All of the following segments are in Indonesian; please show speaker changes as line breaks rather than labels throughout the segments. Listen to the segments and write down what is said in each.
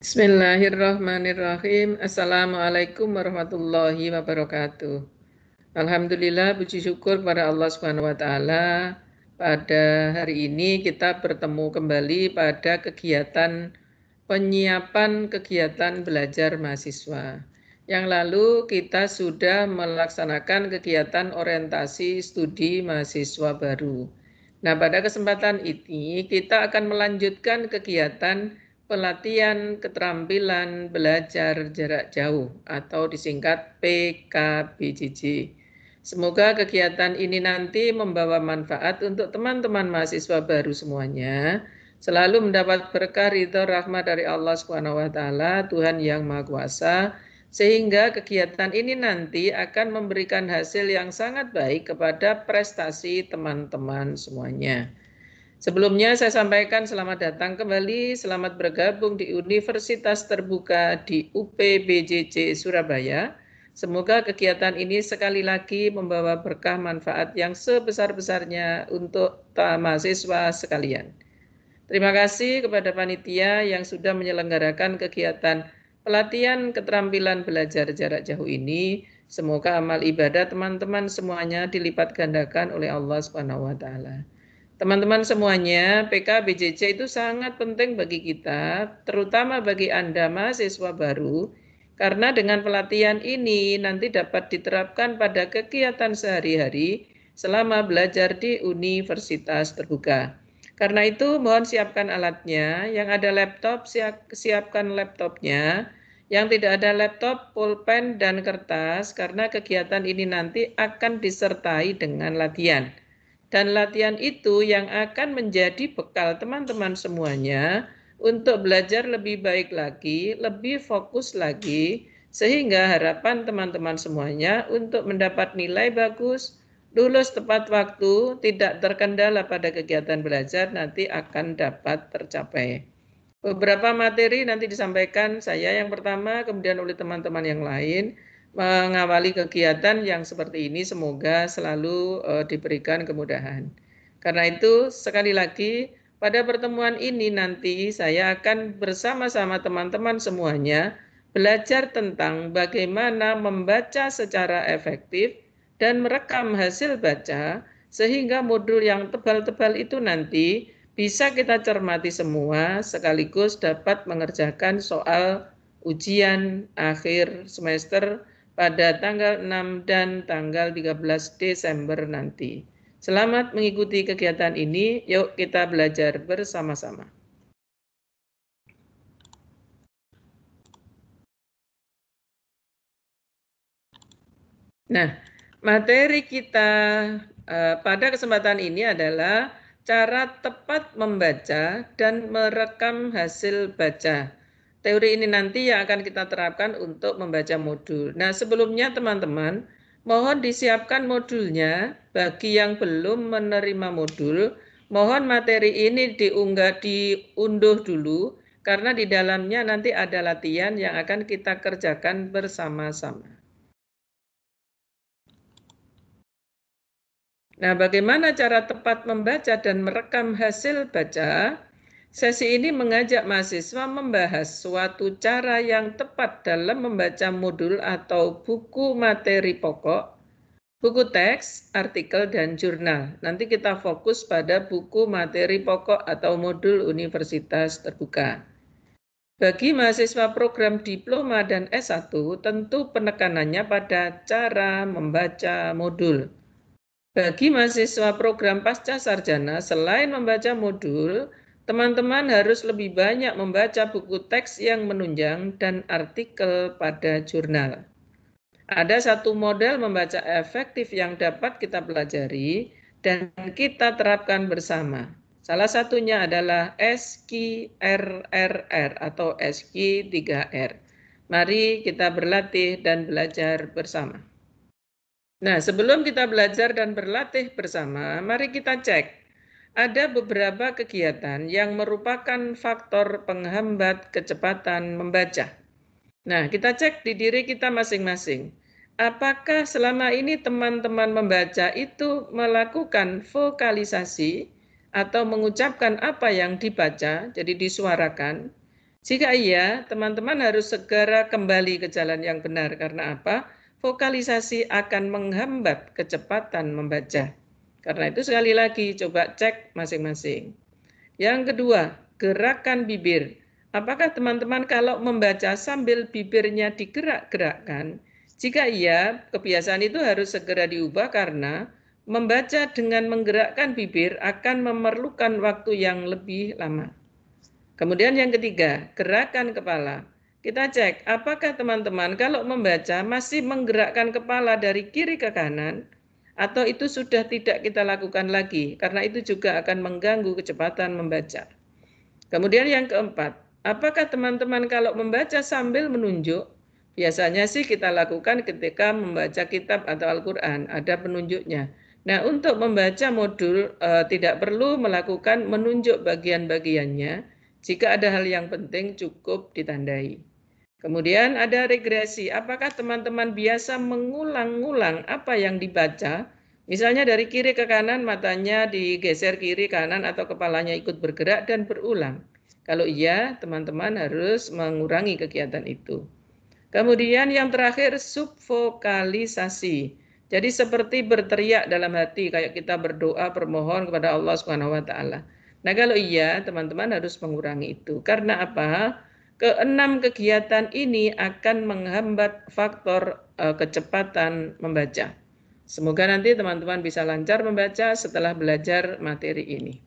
Bismillahirrahmanirrahim. Assalamualaikum warahmatullahi wabarakatuh. Alhamdulillah, puji syukur pada Allah Subhanahu wa Ta'ala. Pada hari ini kita bertemu kembali pada kegiatan penyiapan kegiatan belajar mahasiswa. Yang lalu kita sudah melaksanakan kegiatan orientasi studi mahasiswa baru. Nah, pada kesempatan ini kita akan melanjutkan kegiatan pelatihan keterampilan belajar jarak jauh atau disingkat PKBJJ. Semoga kegiatan ini nanti membawa manfaat untuk teman-teman mahasiswa baru semuanya, selalu mendapat berkah ridho rahmat dari Allah Subhanahu wa Ta'ala, Tuhan yang Maha Kuasa, sehingga kegiatan ini nanti akan memberikan hasil yang sangat baik kepada prestasi teman-teman semuanya. Sebelumnya saya sampaikan selamat datang kembali, selamat bergabung di Universitas Terbuka di UPBJJ Surabaya. Semoga kegiatan ini sekali lagi membawa berkah manfaat yang sebesar-besarnya untuk mahasiswa sekalian. Terima kasih kepada panitia yang sudah menyelenggarakan kegiatan pelatihan keterampilan belajar jarak jauh ini. Semoga amal ibadah teman-teman semuanya dilipat gandakan oleh Allah Subhanahu wa Ta'ala. Teman-teman semuanya, PKBJJ itu sangat penting bagi kita, terutama bagi Anda mahasiswa baru, karena dengan pelatihan ini nanti dapat diterapkan pada kegiatan sehari-hari selama belajar di Universitas Terbuka. Karena itu mohon siapkan alatnya, yang ada laptop siapkan laptopnya, yang tidak ada laptop, pulpen, dan kertas, karena kegiatan ini nanti akan disertai dengan latihan. Dan latihan itu yang akan menjadi bekal teman-teman semuanya untuk belajar lebih baik lagi, lebih fokus lagi, sehingga harapan teman-teman semuanya untuk mendapat nilai bagus, lulus tepat waktu, tidak terkendala pada kegiatan belajar nanti akan dapat tercapai. Beberapa materi nanti disampaikan saya yang pertama, kemudian oleh teman-teman yang lain, mengawali kegiatan yang seperti ini semoga selalu diberikan kemudahan. Karena itu sekali lagi pada pertemuan ini nanti saya akan bersama-sama teman-teman semuanya belajar tentang bagaimana membaca secara efektif dan merekam hasil baca sehingga modul yang tebal-tebal itu nanti bisa kita cermati semua sekaligus dapat mengerjakan soal ujian akhir semester pada tanggal 6 dan tanggal 13 Desember nanti. Selamat mengikuti kegiatan ini, yuk kita belajar bersama-sama. Nah, materi kita pada kesempatan ini adalah cara tepat membaca dan merekam hasil baca. Teori ini nanti yang akan kita terapkan untuk membaca modul. Nah, sebelumnya teman-teman, mohon disiapkan modulnya. Bagi yang belum menerima modul, mohon materi ini diunduh dulu, karena di dalamnya nanti ada latihan yang akan kita kerjakan bersama-sama. Nah, bagaimana cara tepat membaca dan merekam hasil baca? Sesi ini mengajak mahasiswa membahas suatu cara yang tepat dalam membaca modul atau buku materi pokok, buku teks, artikel, dan jurnal. Nanti kita fokus pada buku materi pokok atau modul Universitas Terbuka. Bagi mahasiswa program diploma dan S1, tentu penekanannya pada cara membaca modul. Bagi mahasiswa program pasca sarjana, selain membaca modul, teman-teman harus lebih banyak membaca buku teks yang menunjang dan artikel pada jurnal. Ada satu model membaca efektif yang dapat kita pelajari dan kita terapkan bersama. Salah satunya adalah SKRRR atau SK3R. Mari kita berlatih dan belajar bersama. Nah, sebelum kita belajar dan berlatih bersama, mari kita cek. Ada beberapa kegiatan yang merupakan faktor penghambat kecepatan membaca. Nah, kita cek di diri kita masing-masing. Apakah selama ini teman-teman membaca itu melakukan vokalisasi atau mengucapkan apa yang dibaca, jadi disuarakan, Jika iya, teman-teman harus segera kembali ke jalan yang benar. Karena apa? Vokalisasi akan menghambat kecepatan membaca. Karena itu sekali lagi coba cek masing-masing. Yang kedua, gerakan bibir. Apakah teman-teman kalau membaca sambil bibirnya digerak-gerakkan? Jika iya, kebiasaan itu harus segera diubah karena membaca dengan menggerakkan bibir akan memerlukan waktu yang lebih lama. Kemudian yang ketiga, gerakan kepala. Kita cek apakah teman-teman kalau membaca masih menggerakkan kepala dari kiri ke kanan atau itu sudah tidak kita lakukan lagi karena itu juga akan mengganggu kecepatan membaca. Kemudian yang keempat, apakah teman-teman kalau membaca sambil menunjuk? Biasanya sih kita lakukan ketika membaca kitab atau Al-Quran, ada penunjuknya. Nah, untuk membaca modul tidak perlu melakukan menunjuk bagian-bagiannya. Jika ada hal yang penting cukup ditandai. Kemudian ada regresi. Apakah teman-teman biasa mengulang-ulang apa yang dibaca? Misalnya dari kiri ke kanan matanya digeser kiri kanan atau kepalanya ikut bergerak dan berulang. Kalau iya, teman-teman harus mengurangi kegiatan itu. Kemudian yang terakhir subvokalisasi. Jadi seperti berteriak dalam hati kayak kita berdoa bermohon kepada Allah Subhanahu wa taala. Nah, kalau iya, teman-teman harus mengurangi itu. Karena apa? Keenam kegiatan ini akan menghambat faktor kecepatan membaca. Semoga nanti teman-teman bisa lancar membaca setelah belajar materi ini.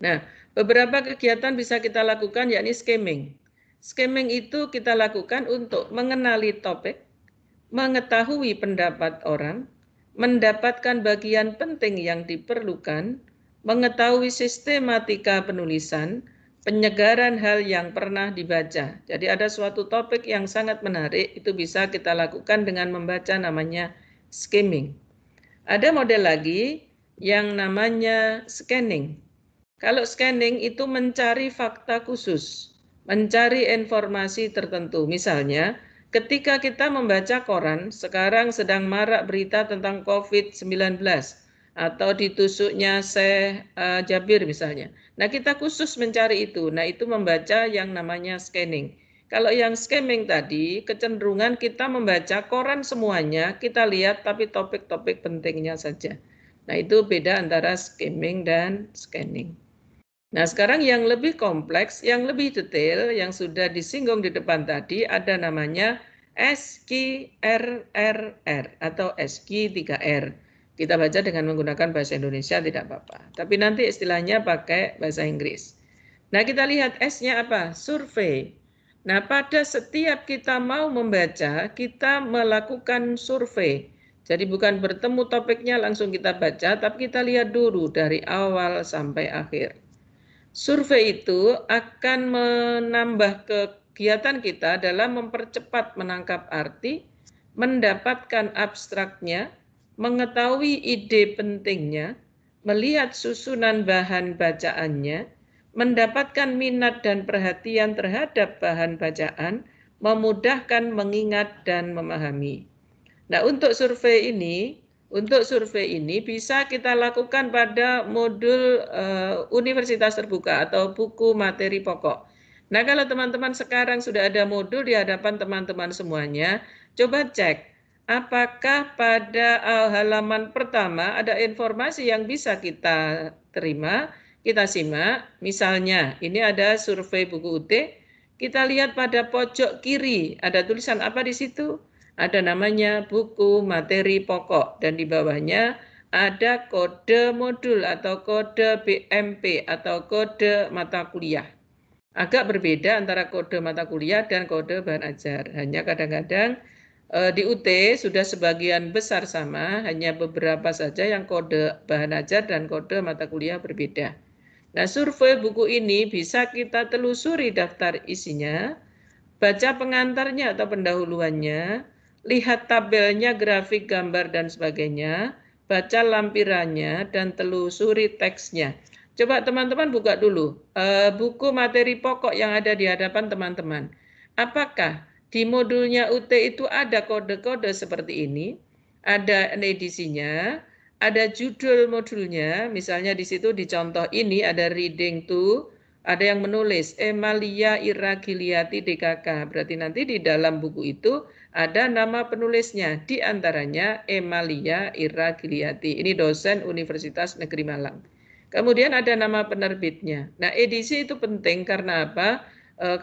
Nah, beberapa kegiatan bisa kita lakukan yakni skimming. Skimming itu kita lakukan untuk mengenali topik, mengetahui pendapat orang, mendapatkan bagian penting yang diperlukan, mengetahui sistematika penulisan, penyegaran hal yang pernah dibaca. Jadi ada suatu topik yang sangat menarik, itu bisa kita lakukan dengan membaca namanya skimming. Ada model lagi yang namanya scanning. Kalau scanning itu mencari fakta khusus, mencari informasi tertentu. Misalnya, ketika kita membaca koran, sekarang sedang marak berita tentang COVID-19 atau ditusuknya Syekh Jabir misalnya. Nah, kita khusus mencari itu. Nah, itu membaca yang namanya scanning. Kalau yang skimming tadi, kecenderungan kita membaca koran semuanya, kita lihat tapi topik-topik pentingnya saja. Nah, itu beda antara skimming dan scanning. Nah, sekarang yang lebih kompleks, yang lebih detail, yang sudah disinggung di depan tadi, ada namanya SQRRR atau SQ3R. Kita baca dengan menggunakan bahasa Indonesia tidak apa-apa. Tapi nanti istilahnya pakai bahasa Inggris. Nah, kita lihat S-nya apa? Survei. Nah, pada setiap kita mau membaca, kita melakukan survei. Jadi bukan bertemu topiknya langsung kita baca, tapi kita lihat dulu dari awal sampai akhir. Survei itu akan menambah kegiatan kita dalam mempercepat menangkap arti, mendapatkan abstraknya, mengetahui ide pentingnya, melihat susunan bahan bacaannya, mendapatkan minat dan perhatian terhadap bahan bacaan, memudahkan mengingat dan memahami. Nah, untuk survei ini bisa kita lakukan pada modul universitas terbuka atau buku materi pokok. Nah, kalau teman-teman sekarang sudah ada modul di hadapan teman-teman semuanya, coba cek apakah pada halaman pertama ada informasi yang bisa kita terima, kita simak. Misalnya, ini ada survei buku UT, kita lihat pada pojok kiri, ada tulisan apa di situ? Ada namanya buku materi pokok dan di bawahnya ada kode modul atau kode BMP atau kode mata kuliah. Agak berbeda antara kode mata kuliah dan kode bahan ajar. Hanya kadang-kadang di UT sudah sebagian besar sama, hanya beberapa saja yang kode bahan ajar dan kode mata kuliah berbeda. Nah, survei buku ini bisa kita telusuri daftar isinya, baca pengantarnya atau pendahuluannya, lihat tabelnya, grafik, gambar, dan sebagainya, baca lampirannya, dan telusuri teksnya. Coba teman-teman buka dulu buku materi pokok yang ada di hadapan teman-teman. Apakah di modulnya UT itu ada kode-kode seperti ini? Ada edisinya, ada judul modulnya, misalnya di situ di contoh ini ada reading to, ada yang menulis Emalia Iragiliati DKK. Berarti nanti di dalam buku itu ada nama penulisnya. Di antaranya Emalia Iragiliati. Ini dosen Universitas Negeri Malang. Kemudian ada nama penerbitnya. Nah, edisi itu penting karena apa?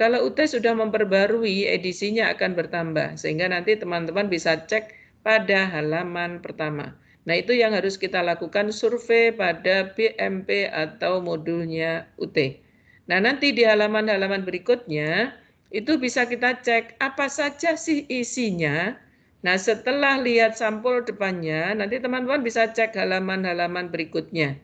Kalau UT sudah memperbarui, edisinya akan bertambah. Sehingga nanti teman-teman bisa cek pada halaman pertama. Nah, itu yang harus kita lakukan survei pada BMP atau modulnya UT. Nah, nanti di halaman-halaman berikutnya itu bisa kita cek apa saja sih isinya. Nah, setelah lihat sampul depannya, nanti teman-teman bisa cek halaman-halaman berikutnya.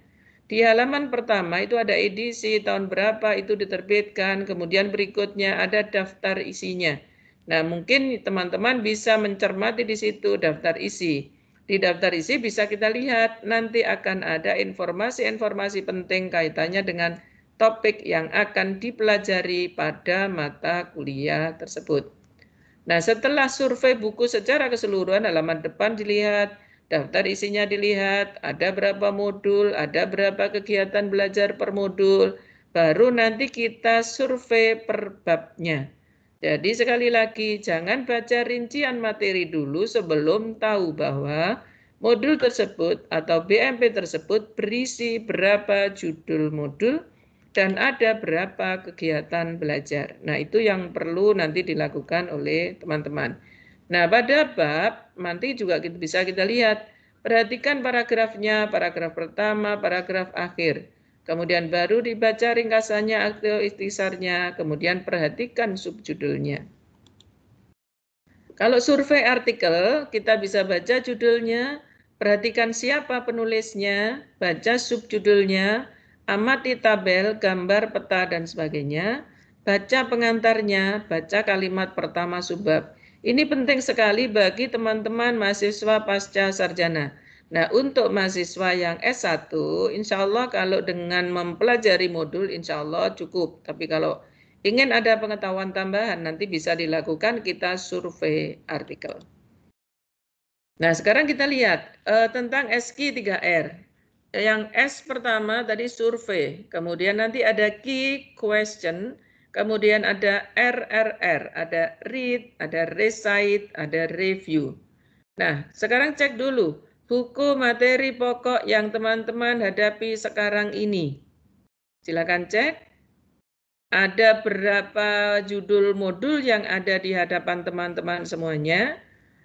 Di halaman pertama itu ada edisi, tahun berapa itu diterbitkan, kemudian berikutnya ada daftar isinya. Nah, mungkin teman-teman bisa mencermati di situ daftar isi. Di daftar isi bisa kita lihat nanti akan ada informasi-informasi penting kaitannya dengan topik yang akan dipelajari pada mata kuliah tersebut. Nah, setelah survei buku secara keseluruhan, halaman depan dilihat, daftar isinya dilihat, ada berapa modul, ada berapa kegiatan belajar per modul, baru nanti kita survei per babnya. Jadi sekali lagi, jangan baca rincian materi dulu sebelum tahu bahwa modul tersebut atau BMP tersebut berisi berapa judul modul, dan ada berapa kegiatan belajar. Nah, itu yang perlu nanti dilakukan oleh teman-teman. Nah, pada bab nanti juga bisa kita lihat, perhatikan paragrafnya, paragraf pertama, paragraf akhir. Kemudian baru dibaca ringkasannya atau ikhtisarnya, kemudian perhatikan subjudulnya. Kalau survei artikel, kita bisa baca judulnya, perhatikan siapa penulisnya, baca subjudulnya, amati tabel, gambar, peta, dan sebagainya. Baca pengantarnya, baca kalimat pertama subbab. Ini penting sekali bagi teman-teman mahasiswa pasca sarjana. Nah, untuk mahasiswa yang S1, insya Allah kalau dengan mempelajari modul, insya Allah cukup. Tapi kalau ingin ada pengetahuan tambahan, nanti bisa dilakukan kita survei artikel. Nah, sekarang kita lihat tentang SQ 3R. Yang S pertama tadi survei, kemudian nanti ada key question, kemudian ada RRR, ada read, ada recite, ada review. Nah, sekarang cek dulu buku materi pokok yang teman-teman hadapi sekarang ini. Silakan cek. Ada berapa judul modul yang ada di hadapan teman-teman semuanya.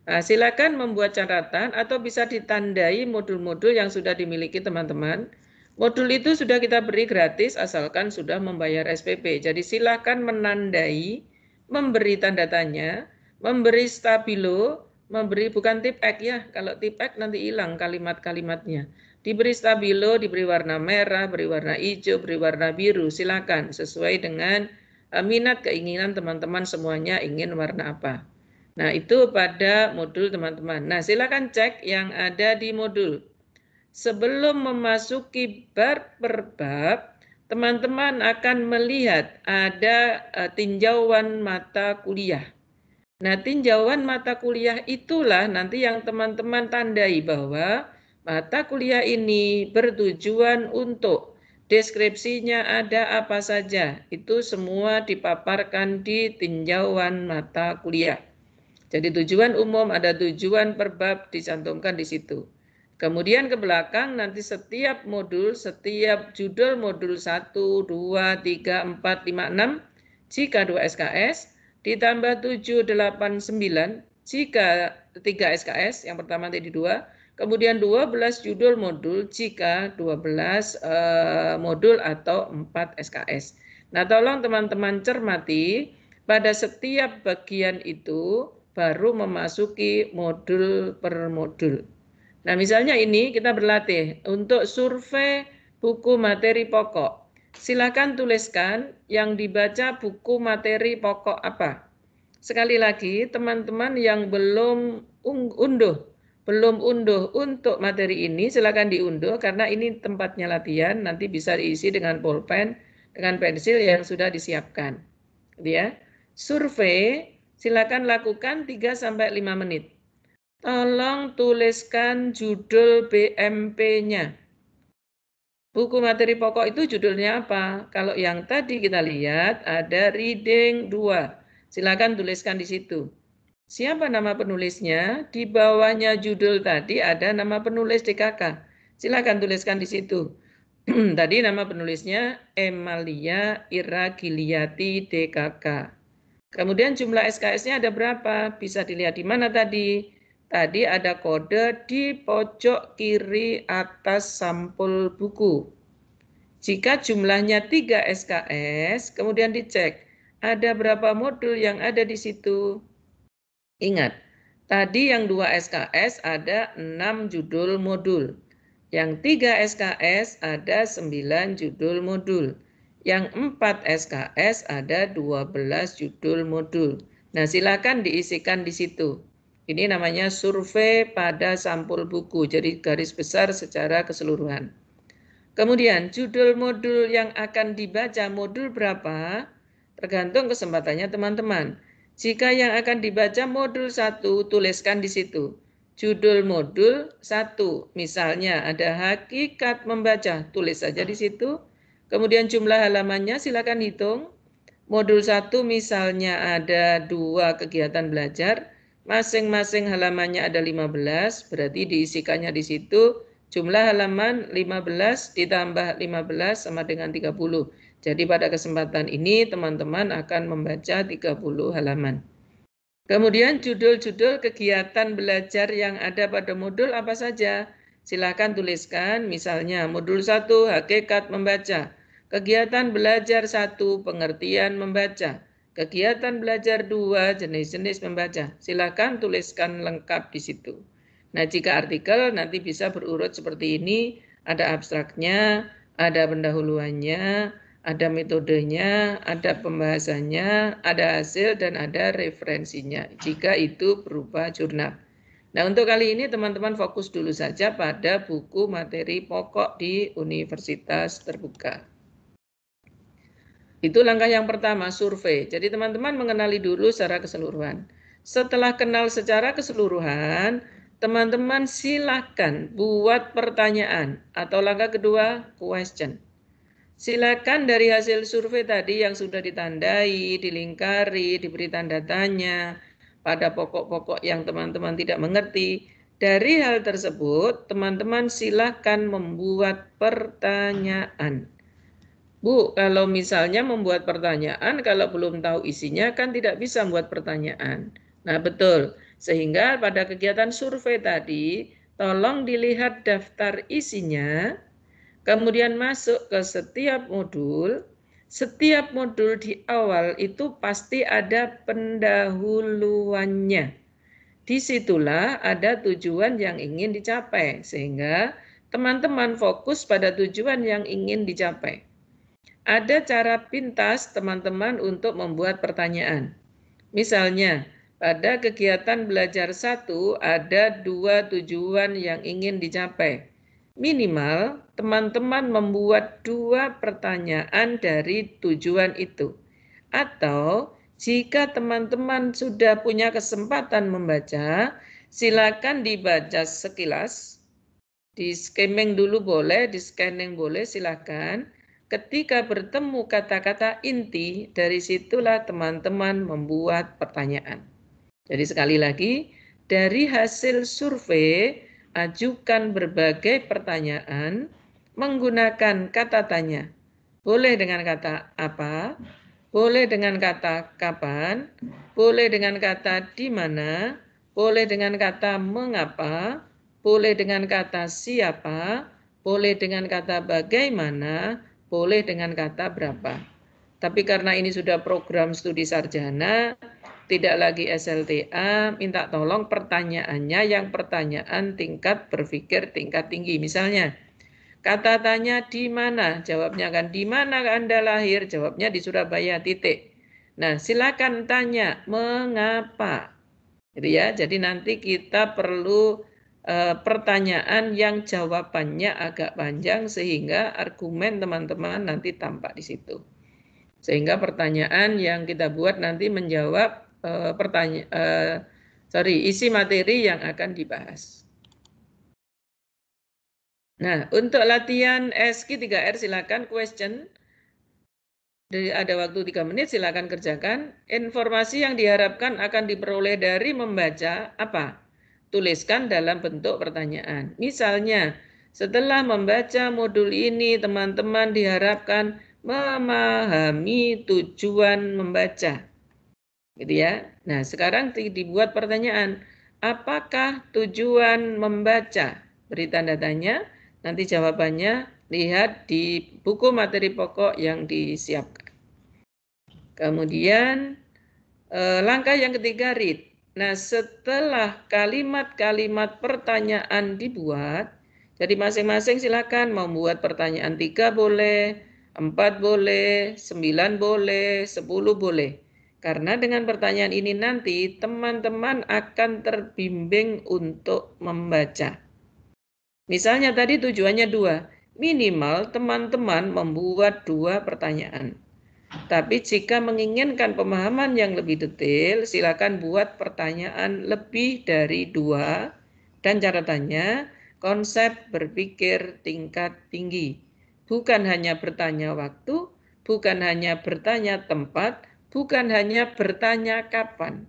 Nah, silakan membuat catatan atau bisa ditandai modul-modul yang sudah dimiliki teman-teman. Modul itu sudah kita beri gratis asalkan sudah membayar SPP. Jadi silakan menandai, memberi tanda tanya, memberi stabilo, memberi bukan tipek ya. Kalau tipek nanti hilang kalimat-kalimatnya. Diberi stabilo, diberi warna merah, beri warna hijau, beri warna biru. Silakan sesuai dengan minat keinginan teman-teman semuanya ingin warna apa. Nah, itu pada modul teman-teman. Nah, silakan cek yang ada di modul. Sebelum memasuki bab per bab, teman-teman akan melihat ada tinjauan mata kuliah. Nah, tinjauan mata kuliah itulah nanti yang teman-teman tandai bahwa mata kuliah ini bertujuan untuk deskripsinya ada apa saja. Itu semua dipaparkan di tinjauan mata kuliah. Jadi tujuan umum ada tujuan per bab dicantumkan di situ. Kemudian ke belakang nanti setiap modul, setiap judul modul 1, 2, 3, 4, 5, 6 jika 2 SKS ditambah 7, 8, 9 jika 3 SKS, yang pertama tadi 2, kemudian 12 judul modul jika 12 modul atau 4 SKS. Nah, tolong teman-teman cermati pada setiap bagian itu baru memasuki modul per modul. Nah, misalnya ini kita berlatih untuk survei buku materi pokok. Silakan tuliskan yang dibaca buku materi pokok apa. Sekali lagi, teman-teman yang belum unduh untuk materi ini, silakan diunduh karena ini tempatnya latihan, nanti bisa diisi dengan pulpen, dengan pensil yang sudah disiapkan. Ya. Survei silakan lakukan 3-5 menit. Tolong tuliskan judul BMP-nya. Buku materi pokok itu judulnya apa? Kalau yang tadi kita lihat ada reading 2. Silakan tuliskan di situ. Siapa nama penulisnya? Di bawahnya judul tadi ada nama penulis DKK. Silakan tuliskan di situ. Tadi nama penulisnya Emalia Iragiliati DKK. Kemudian jumlah SKS-nya ada berapa? Bisa dilihat di mana tadi? Tadi ada kode di pojok kiri atas sampul buku. Jika jumlahnya 3 SKS, kemudian dicek ada berapa modul yang ada di situ. Ingat, tadi yang 2 SKS ada 6 judul modul. Yang 3 SKS ada 9 judul modul. Yang 4 SKS ada 12 judul modul. Nah, silakan diisikan di situ. Ini namanya survei pada sampul buku, jadi garis besar secara keseluruhan. Kemudian judul modul yang akan dibaca modul berapa? Tergantung kesempatannya teman-teman. Jika yang akan dibaca modul 1, tuliskan di situ. Judul modul 1, misalnya ada hakikat membaca, tulis saja di situ. Kemudian jumlah halamannya silakan hitung. Modul 1 misalnya ada 2 kegiatan belajar, masing-masing halamannya ada 15, berarti diisikannya di situ jumlah halaman 15 ditambah 15 sama dengan 30. Jadi pada kesempatan ini teman-teman akan membaca 30 halaman. Kemudian judul-judul kegiatan belajar yang ada pada modul apa saja? Silakan tuliskan, misalnya modul 1 hakikat membaca, kegiatan belajar 1 pengertian membaca, kegiatan belajar 2 jenis-jenis membaca. Silakan tuliskan lengkap di situ. Nah, jika artikel nanti bisa berurut seperti ini, ada abstraknya, ada pendahuluannya, ada metodenya, ada pembahasannya, ada hasil, dan ada referensinya, jika itu berupa jurnal. Nah, untuk kali ini teman-teman fokus dulu saja pada buku materi pokok di Universitas Terbuka. Itu langkah yang pertama, survei. Jadi teman-teman mengenali dulu secara keseluruhan. Setelah kenal secara keseluruhan, teman-teman silakan buat pertanyaan. Atau langkah kedua, question. Silakan dari hasil survei tadi yang sudah ditandai, dilingkari, diberi tanda tanya pada pokok-pokok yang teman-teman tidak mengerti. Dari hal tersebut, teman-teman silakan membuat pertanyaan. Bu, kalau misalnya membuat pertanyaan, kalau belum tahu isinya kan tidak bisa membuat pertanyaan. Nah, betul. Sehingga pada kegiatan survei tadi, tolong dilihat daftar isinya, kemudian masuk ke setiap modul. Setiap modul di awal itu pasti ada pendahuluannya. Disitulah ada tujuan yang ingin dicapai, sehingga teman-teman fokus pada tujuan yang ingin dicapai. Ada cara pintas teman-teman untuk membuat pertanyaan. Misalnya, pada kegiatan belajar 1 ada 2 tujuan yang ingin dicapai. Minimal teman-teman membuat 2 pertanyaan dari tujuan itu. Atau jika teman-teman sudah punya kesempatan membaca, silakan dibaca sekilas. Di skimming dulu boleh, di scanning boleh, silakan. Ketika bertemu kata-kata inti, dari situlah teman-teman membuat pertanyaan. Jadi sekali lagi, dari hasil survei, ajukan berbagai pertanyaan menggunakan kata tanya. Boleh dengan kata apa, boleh dengan kata kapan, boleh dengan kata di mana, boleh dengan kata mengapa, boleh dengan kata siapa, boleh dengan kata bagaimana, boleh dengan kata berapa. Tapi karena ini sudah program studi sarjana, tidak lagi SLTA, minta tolong pertanyaannya yang pertanyaan tingkat berpikir tingkat tinggi. Misalnya, kata tanya di mana? Jawabnya kan di mana Anda lahir? Jawabnya di Surabaya, titik. Nah, silakan tanya mengapa. Gitu ya. Jadi nanti kita perlu pertanyaan yang jawabannya agak panjang sehingga argumen teman-teman nanti tampak di situ. Sehingga pertanyaan yang kita buat nanti menjawab isi materi yang akan dibahas. Nah, untuk latihan SQ 3R silakan question. Jadi ada waktu 3 menit, silakan kerjakan. Informasi yang diharapkan akan diperoleh dari membaca apa? Tuliskan dalam bentuk pertanyaan. Misalnya, setelah membaca modul ini, teman-teman diharapkan memahami tujuan membaca. Gitu ya. Nah, sekarang dibuat pertanyaan. Apakah tujuan membaca? Beri tanda tanya. Nanti jawabannya lihat di buku materi pokok yang disiapkan. Kemudian langkah yang ketiga read. Nah, setelah kalimat-kalimat pertanyaan dibuat, jadi masing-masing silakan mau buat pertanyaan 3 boleh, 4 boleh, 9 boleh, 10 boleh. Karena dengan pertanyaan ini nanti teman-teman akan terbimbing untuk membaca. Misalnya tadi tujuannya 2, minimal teman-teman membuat 2 pertanyaan. Tapi jika menginginkan pemahaman yang lebih detail, silakan buat pertanyaan lebih dari 2 dan catatannya konsep berpikir tingkat tinggi. Bukan hanya bertanya waktu, bukan hanya bertanya tempat, bukan hanya bertanya kapan.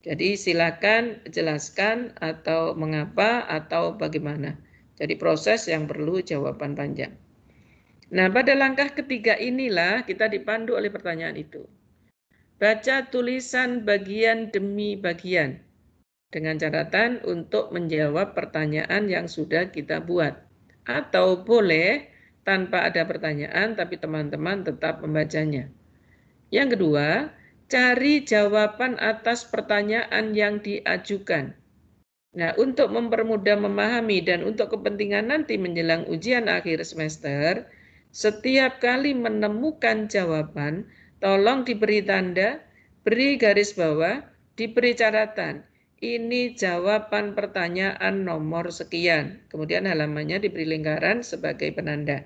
Jadi silakan jelaskan atau mengapa atau bagaimana. Jadi proses yang perlu jawaban panjang. Nah, pada langkah ketiga inilah kita dipandu oleh pertanyaan itu. Baca tulisan bagian demi bagian dengan catatan untuk menjawab pertanyaan yang sudah kita buat. Atau boleh tanpa ada pertanyaan tapi teman-teman tetap membacanya. Yang kedua, cari jawaban atas pertanyaan yang diajukan. Nah, untuk mempermudah memahami dan untuk kepentingan nanti menjelang ujian akhir semester, setiap kali menemukan jawaban, tolong diberi tanda, beri garis bawah, diberi catatan. Ini jawaban pertanyaan nomor sekian. Kemudian halamannya diberi lingkaran sebagai penanda.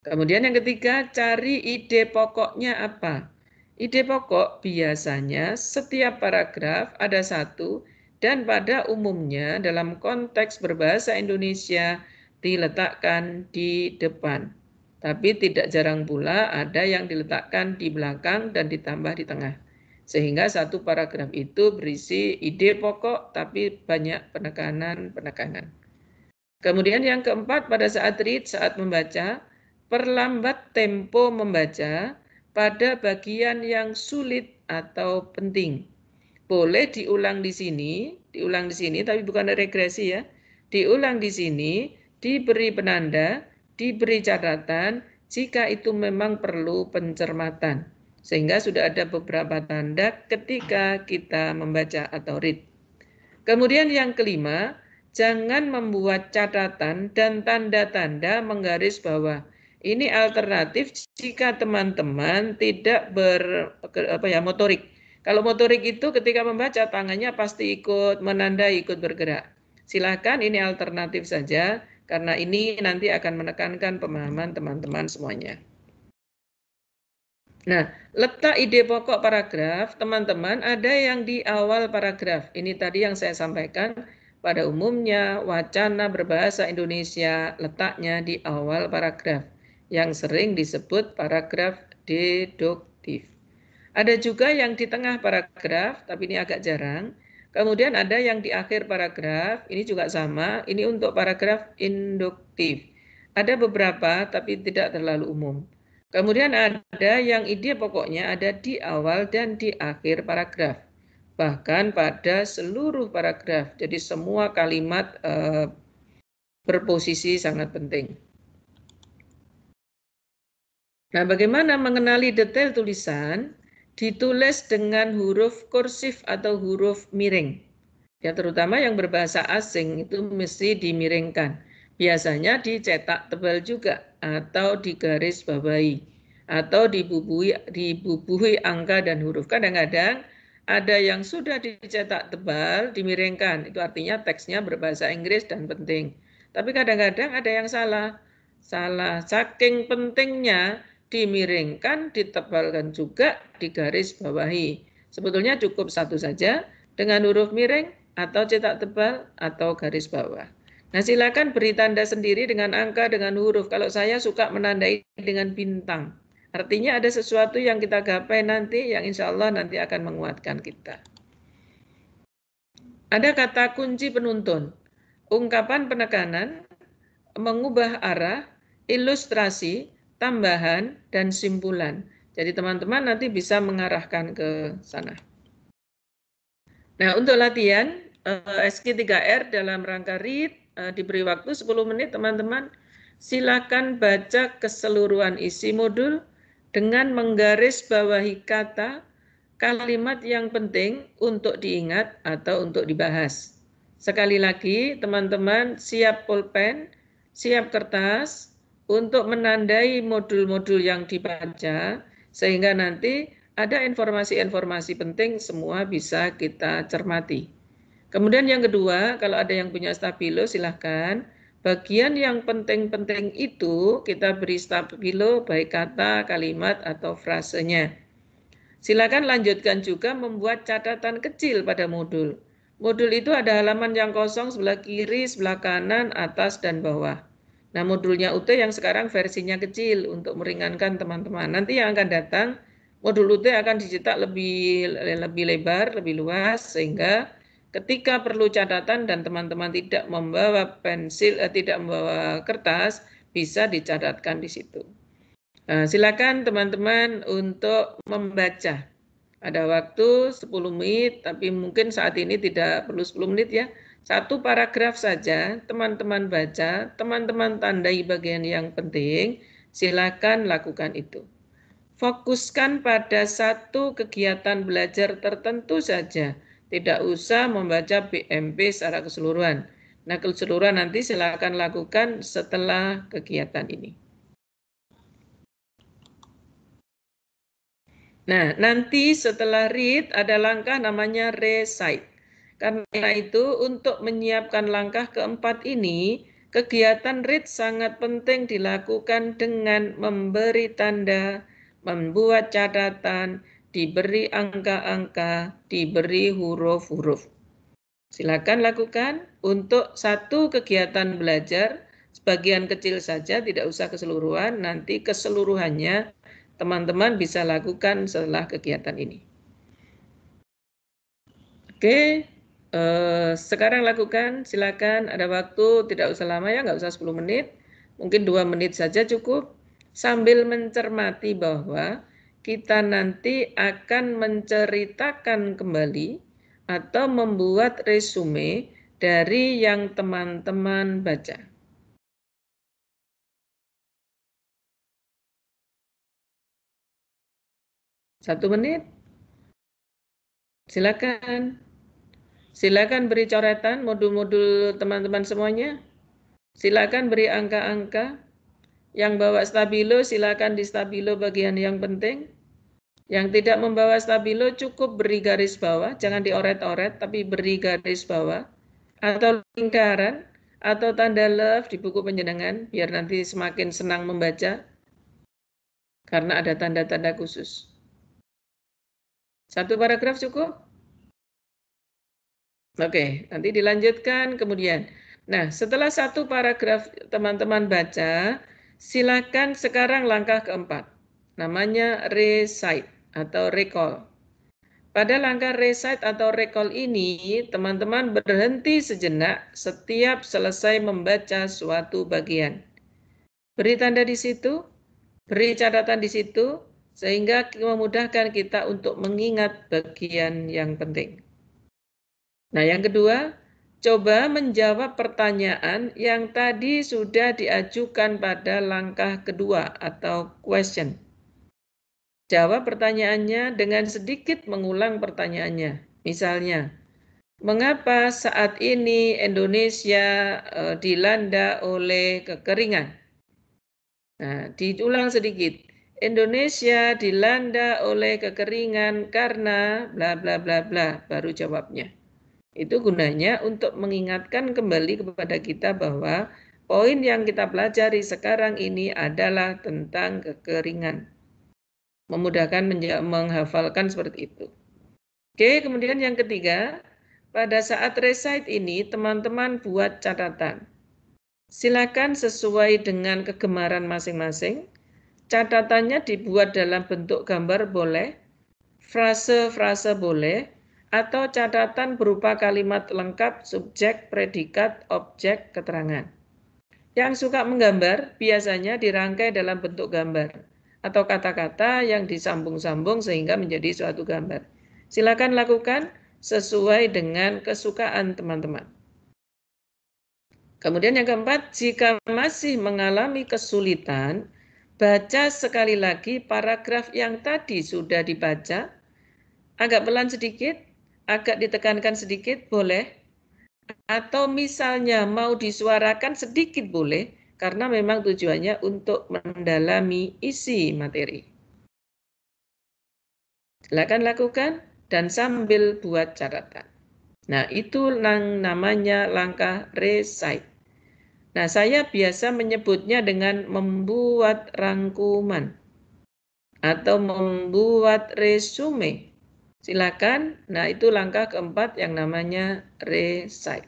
Kemudian yang ketiga, cari ide pokoknya apa. Ide pokok biasanya setiap paragraf ada satu dan pada umumnya dalam konteks berbahasa Indonesia diletakkan di depan. Tapi tidak jarang pula ada yang diletakkan di belakang dan ditambah di tengah. Sehingga satu paragraf itu berisi ide pokok tapi banyak penekanan-penekanan. Kemudian yang keempat, pada saat read, saat membaca, perlambat tempo membaca pada bagian yang sulit atau penting. Boleh diulang di sini tapi bukan regresi ya. Diulang di sini, diberi penanda, diberi catatan jika itu memang perlu pencermatan. Sehingga sudah ada beberapa tanda ketika kita membaca atau read. Kemudian yang kelima, jangan membuat catatan dan tanda-tanda menggaris bawah. Ini alternatif jika teman-teman tidak motorik. Kalau motorik itu ketika membaca tangannya pasti ikut menandai, ikut bergerak. Silakan ini alternatif saja karena ini nanti akan menekankan pemahaman teman-teman semuanya. Nah, letak ide pokok paragraf, teman-teman, ada yang di awal paragraf. Ini tadi yang saya sampaikan, pada umumnya wacana berbahasa Indonesia letaknya di awal paragraf, yang sering disebut paragraf deduktif. Ada juga yang di tengah paragraf, tapi ini agak jarang. Kemudian ada yang di akhir paragraf, ini juga sama, ini untuk paragraf induktif. Ada beberapa, tapi tidak terlalu umum. Kemudian ada yang ide pokoknya ada di awal dan di akhir paragraf. Bahkan pada seluruh paragraf. Jadi semua kalimat berposisi sangat penting. Nah, bagaimana mengenali detail tulisan? Ditulis dengan huruf kursif atau huruf miring. Ya, terutama yang berbahasa asing itu mesti dimiringkan. Biasanya dicetak tebal juga atau digaris bawahi atau dibubuhi angka dan huruf. Kadang-kadang ada yang sudah dicetak tebal dimiringkan. Itu artinya teksnya berbahasa Inggris dan penting. Tapi kadang-kadang ada yang salah. Saking pentingnya dimiringkan, ditebalkan juga, digaris bawahi. Sebetulnya cukup satu saja dengan huruf miring atau cetak tebal atau garis bawah. Nah, silakan beri tanda sendiri dengan angka, dengan huruf. Kalau saya suka menandai dengan bintang. Artinya ada sesuatu yang kita gapai nanti yang insya Allah nanti akan menguatkan kita. Ada kata kunci penuntun, ungkapan penekanan, mengubah arah, ilustrasi, tambahan, dan simpulan. Jadi teman-teman nanti bisa mengarahkan ke sana. Nah, untuk latihan SK3R dalam rangka read diberi waktu 10 menit teman-teman. Silakan baca keseluruhan isi modul dengan menggaris bawahi kata, kalimat yang penting untuk diingat atau untuk dibahas. Sekali lagi, teman-teman siap pulpen, siap kertas untuk menandai modul-modul yang dibaca, sehingga nanti ada informasi-informasi penting semua bisa kita cermati. Kemudian yang kedua, kalau ada yang punya stabilo silahkan. Bagian yang penting-penting itu kita beri stabilo baik kata, kalimat, atau frasenya. Silakan lanjutkan juga membuat catatan kecil pada modul. Modul itu ada halaman yang kosong sebelah kiri, sebelah kanan, atas, dan bawah. Nah, modulnya UT yang sekarang versinya kecil untuk meringankan teman-teman. Nanti yang akan datang, modul UT akan dicetak lebih lebar, lebih luas, sehingga ketika perlu catatan dan teman-teman tidak membawa pensil, tidak membawa kertas, bisa dicatatkan di situ. Silakan teman-teman untuk membaca. Ada waktu 10 menit, tapi mungkin saat ini tidak perlu 10 menit ya. Satu paragraf saja, teman-teman baca, teman-teman tandai bagian yang penting, silakan lakukan itu. Fokuskan pada satu kegiatan belajar tertentu saja. Tidak usah membaca BMP secara keseluruhan. Nah, keseluruhan nanti silakan lakukan setelah kegiatan ini. Nah, nanti setelah read ada langkah namanya recite. Karena itu untuk menyiapkan langkah keempat ini, kegiatan read sangat penting dilakukan dengan memberi tanda, membuat catatan, diberi angka-angka, diberi huruf-huruf. Silakan lakukan untuk satu kegiatan belajar, sebagian kecil saja, tidak usah keseluruhan, nanti keseluruhannya teman-teman bisa lakukan setelah kegiatan ini. Oke, sekarang lakukan, silakan, ada waktu, tidak usah lama ya, nggak usah 10 menit, mungkin 2 menit saja cukup, sambil mencermati bahwa kita nanti akan menceritakan kembali atau membuat resume dari yang teman-teman baca. Satu menit, silakan. Silakan beri coretan modul-modul teman-teman semuanya. Silakan beri angka-angka. Yang bawa stabilo silakan di stabilo bagian yang penting. Yang tidak membawa stabilo cukup beri garis bawah, jangan dioret-oret tapi beri garis bawah atau lingkaran atau tanda love di buku penjenengan biar nanti semakin senang membaca karena ada tanda-tanda khusus. Satu paragraf cukup? Oke, nanti dilanjutkan kemudian. Nah, setelah satu paragraf teman-teman baca, silakan sekarang langkah keempat. Namanya recite atau recall. Pada langkah recite atau recall ini, teman-teman berhenti sejenak setiap selesai membaca suatu bagian. Beri tanda di situ, beri catatan di situ, sehingga memudahkan kita untuk mengingat bagian yang penting. Nah, yang kedua, coba menjawab pertanyaan yang tadi sudah diajukan pada langkah kedua atau question. Jawab pertanyaannya dengan sedikit mengulang pertanyaannya. Misalnya, mengapa saat ini Indonesia dilanda oleh kekeringan? Nah, diulang sedikit. Indonesia dilanda oleh kekeringan karena bla bla bla bla, baru jawabnya. Itu gunanya untuk mengingatkan kembali kepada kita bahwa poin yang kita pelajari sekarang ini adalah tentang kekeringan. Memudahkan menghafalkan seperti itu. Oke, kemudian yang ketiga, pada saat recite ini teman-teman buat catatan. Silakan sesuai dengan kegemaran masing-masing. Catatannya dibuat dalam bentuk gambar boleh, frase-frase boleh, atau catatan berupa kalimat lengkap, subjek, predikat, objek, keterangan. Yang suka menggambar biasanya dirangkai dalam bentuk gambar atau kata-kata yang disambung-sambung sehingga menjadi suatu gambar. Silakan lakukan sesuai dengan kesukaan teman-teman. Kemudian yang keempat, jika masih mengalami kesulitan, baca sekali lagi paragraf yang tadi sudah dibaca, agak pelan sedikit, agak ditekankan sedikit boleh, atau misalnya mau disuarakan sedikit boleh, karena memang tujuannya untuk mendalami isi materi. Silakan lakukan dan sambil buat catatan. Nah, itu namanya langkah recite. Nah, saya biasa menyebutnya dengan membuat rangkuman atau membuat resume. Silakan. Nah, itu langkah keempat yang namanya recite.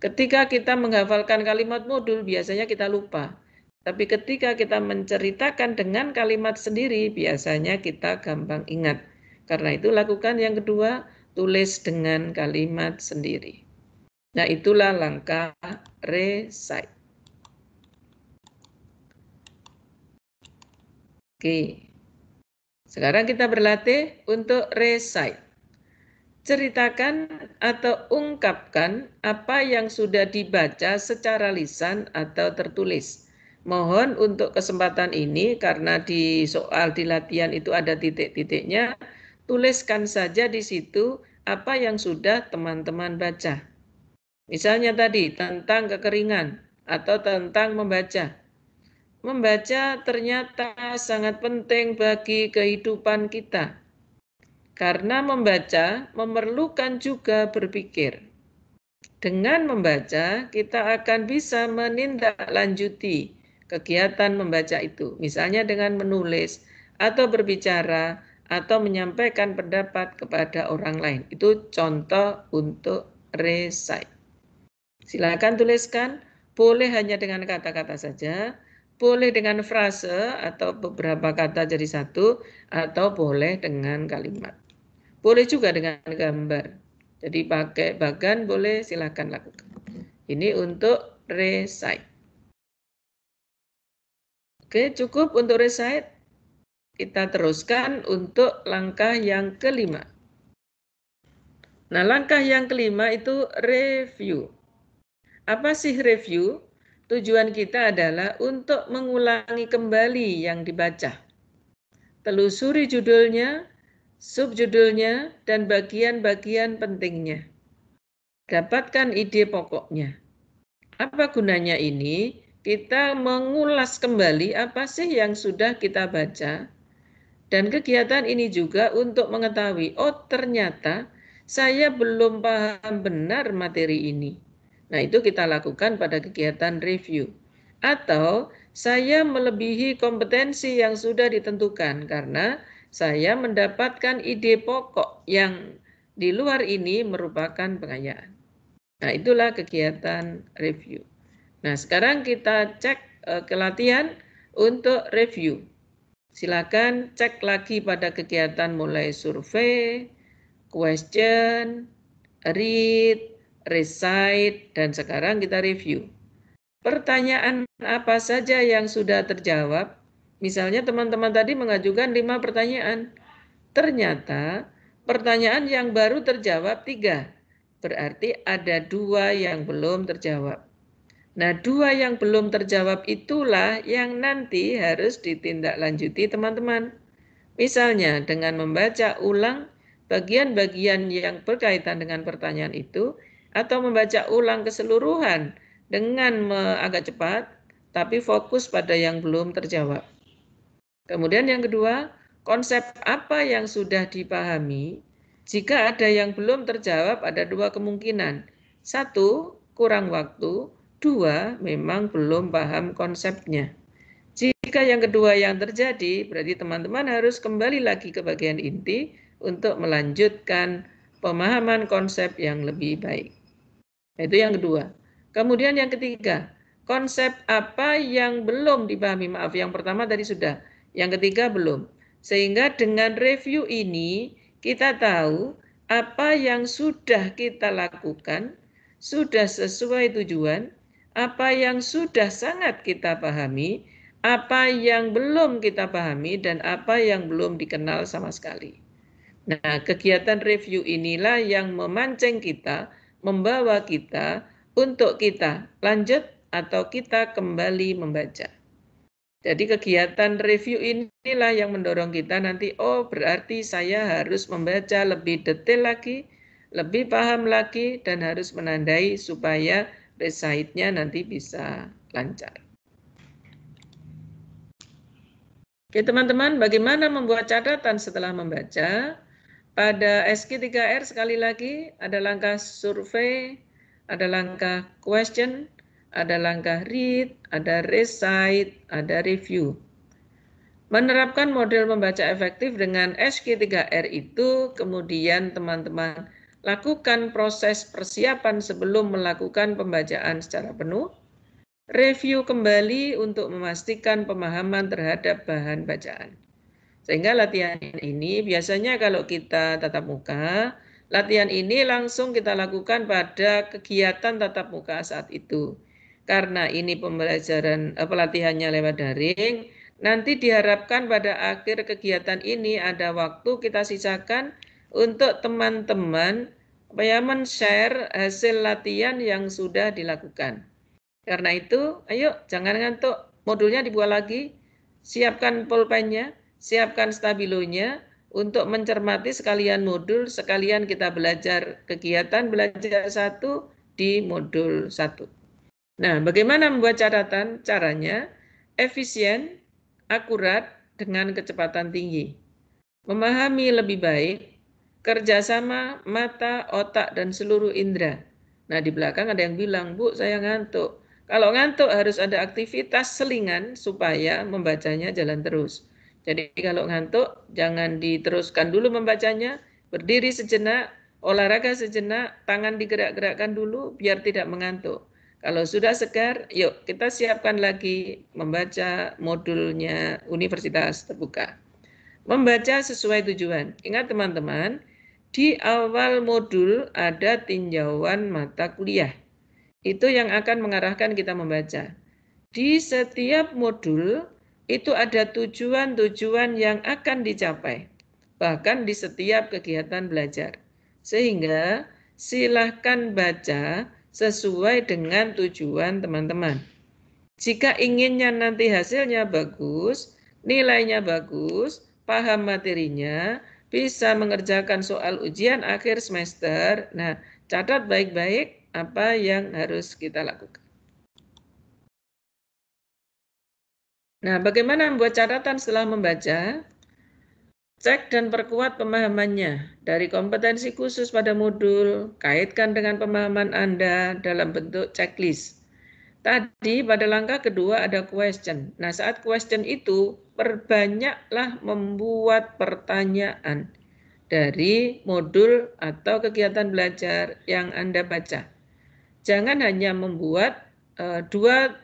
Ketika kita menghafalkan kalimat modul, biasanya kita lupa. Tapi ketika kita menceritakan dengan kalimat sendiri, biasanya kita gampang ingat. Karena itu lakukan yang kedua, tulis dengan kalimat sendiri. Nah, itulah langkah recite. Oke. Sekarang kita berlatih untuk recite. Ceritakan atau ungkapkan apa yang sudah dibaca secara lisan atau tertulis. Mohon untuk kesempatan ini karena di soal di latihan itu ada titik-titiknya, tuliskan saja di situ apa yang sudah teman-teman baca. Misalnya tadi tentang kekeringan atau tentang membaca. Membaca ternyata sangat penting bagi kehidupan kita. Karena membaca memerlukan juga berpikir. Dengan membaca, kita akan bisa menindaklanjuti kegiatan membaca itu. Misalnya dengan menulis atau berbicara atau menyampaikan pendapat kepada orang lain. Itu contoh untuk recite. Silakan tuliskan, boleh hanya dengan kata-kata saja, boleh dengan frase atau beberapa kata jadi satu, atau boleh dengan kalimat. Boleh juga dengan gambar. Jadi pakai bagan boleh, silakan lakukan. Ini untuk recite. Oke, cukup untuk recite. Kita teruskan untuk langkah yang kelima. Nah, langkah yang kelima itu review. Apa sih review? Tujuan kita adalah untuk mengulangi kembali yang dibaca. Telusuri judulnya, subjudulnya, dan bagian-bagian pentingnya. Dapatkan ide pokoknya. Apa gunanya ini? Kita mengulas kembali apa sih yang sudah kita baca. Dan kegiatan ini juga untuk mengetahui, oh ternyata saya belum paham benar materi ini. Nah, itu kita lakukan pada kegiatan review. Atau saya melebihi kompetensi yang sudah ditentukan karena saya mendapatkan ide pokok yang di luar ini merupakan pengayaan. Nah, itulah kegiatan review. Nah, sekarang kita cek ke latihan untuk review. Silakan cek lagi pada kegiatan mulai survei, question, read, recite, dan sekarang kita review. Pertanyaan apa saja yang sudah terjawab? Misalnya teman-teman tadi mengajukan 5 pertanyaan. Ternyata pertanyaan yang baru terjawab 3. Berarti ada 2 yang belum terjawab. Nah, 2 yang belum terjawab itulah yang nanti harus ditindaklanjuti teman-teman. Misalnya dengan membaca ulang bagian-bagian yang berkaitan dengan pertanyaan itu atau membaca ulang keseluruhan dengan agak cepat tapi fokus pada yang belum terjawab. Kemudian yang kedua, konsep apa yang sudah dipahami? Jika ada yang belum terjawab ada 2 kemungkinan. 1, kurang waktu. 2, memang belum paham konsepnya. Jika yang kedua yang terjadi, berarti teman-teman harus kembali lagi ke bagian inti untuk melanjutkan pemahaman konsep yang lebih baik. Itu yang kedua. Kemudian yang ketiga, konsep apa yang belum dipahami? Maaf, yang pertama tadi sudah, yang ketiga belum. Sehingga dengan review ini kita tahu apa yang sudah kita lakukan, sudah sesuai tujuan, apa yang sudah sangat kita pahami, apa yang belum kita pahami, dan apa yang belum dikenal sama sekali. Nah, kegiatan review inilah yang memancing kita, membawa kita untuk kita lanjut atau kita kembali membaca. Jadi kegiatan review inilah yang mendorong kita nanti, oh berarti saya harus membaca lebih detail lagi, lebih paham lagi, dan harus menandai supaya recite-nya nanti bisa lancar. Oke teman-teman, bagaimana membuat catatan setelah membaca? Pada SQ3R sekali lagi ada langkah survei, ada langkah question, ada langkah read, ada recite, ada review. Menerapkan model membaca efektif dengan SQ3R itu kemudian teman-teman lakukan proses persiapan sebelum melakukan pembacaan secara penuh, review kembali untuk memastikan pemahaman terhadap bahan bacaan. Sehingga latihan ini biasanya kalau kita tatap muka, latihan ini langsung kita lakukan pada kegiatan tatap muka saat itu. Karena ini pembelajaran pelatihannya lewat daring, nanti diharapkan pada akhir kegiatan ini ada waktu kita sisakan untuk teman-teman men-share hasil latihan yang sudah dilakukan. Karena itu, ayo jangan ngantuk, modulnya dibuat lagi, siapkan pulpennya, siapkan stabilonya untuk mencermati sekalian modul, sekalian kita belajar kegiatan belajar 1 di modul 1. Nah, bagaimana membuat catatan? Caranya efisien, akurat, dengan kecepatan tinggi. Memahami lebih baik, kerjasama mata, otak, dan seluruh indera. Nah, di belakang ada yang bilang, Bu, saya ngantuk. Kalau ngantuk harus ada aktivitas selingan supaya membacanya jalan terus. Jadi kalau ngantuk jangan diteruskan dulu membacanya, berdiri sejenak, olahraga sejenak, tangan digerak-gerakkan dulu biar tidak mengantuk. Kalau sudah segar, yuk kita siapkan lagi membaca modulnya Universitas Terbuka. Membaca sesuai tujuan. Ingat teman-teman, di awal modul ada tinjauan mata kuliah. Itu yang akan mengarahkan kita membaca. Di setiap modul itu ada tujuan-tujuan yang akan dicapai. Bahkan di setiap kegiatan belajar. Sehingga silahkan baca sesuai dengan tujuan teman-teman. Jika inginnya nanti hasilnya bagus, nilainya bagus, paham materinya, bisa mengerjakan soal ujian akhir semester. Nah, catat baik-baik apa yang harus kita lakukan. Nah, bagaimana membuat catatan setelah membaca? Cek dan perkuat pemahamannya dari kompetensi khusus pada modul, kaitkan dengan pemahaman Anda dalam bentuk checklist. Tadi pada langkah kedua ada question. Nah, saat question itu perbanyaklah membuat pertanyaan dari modul atau kegiatan belajar yang Anda baca. Jangan hanya membuat 2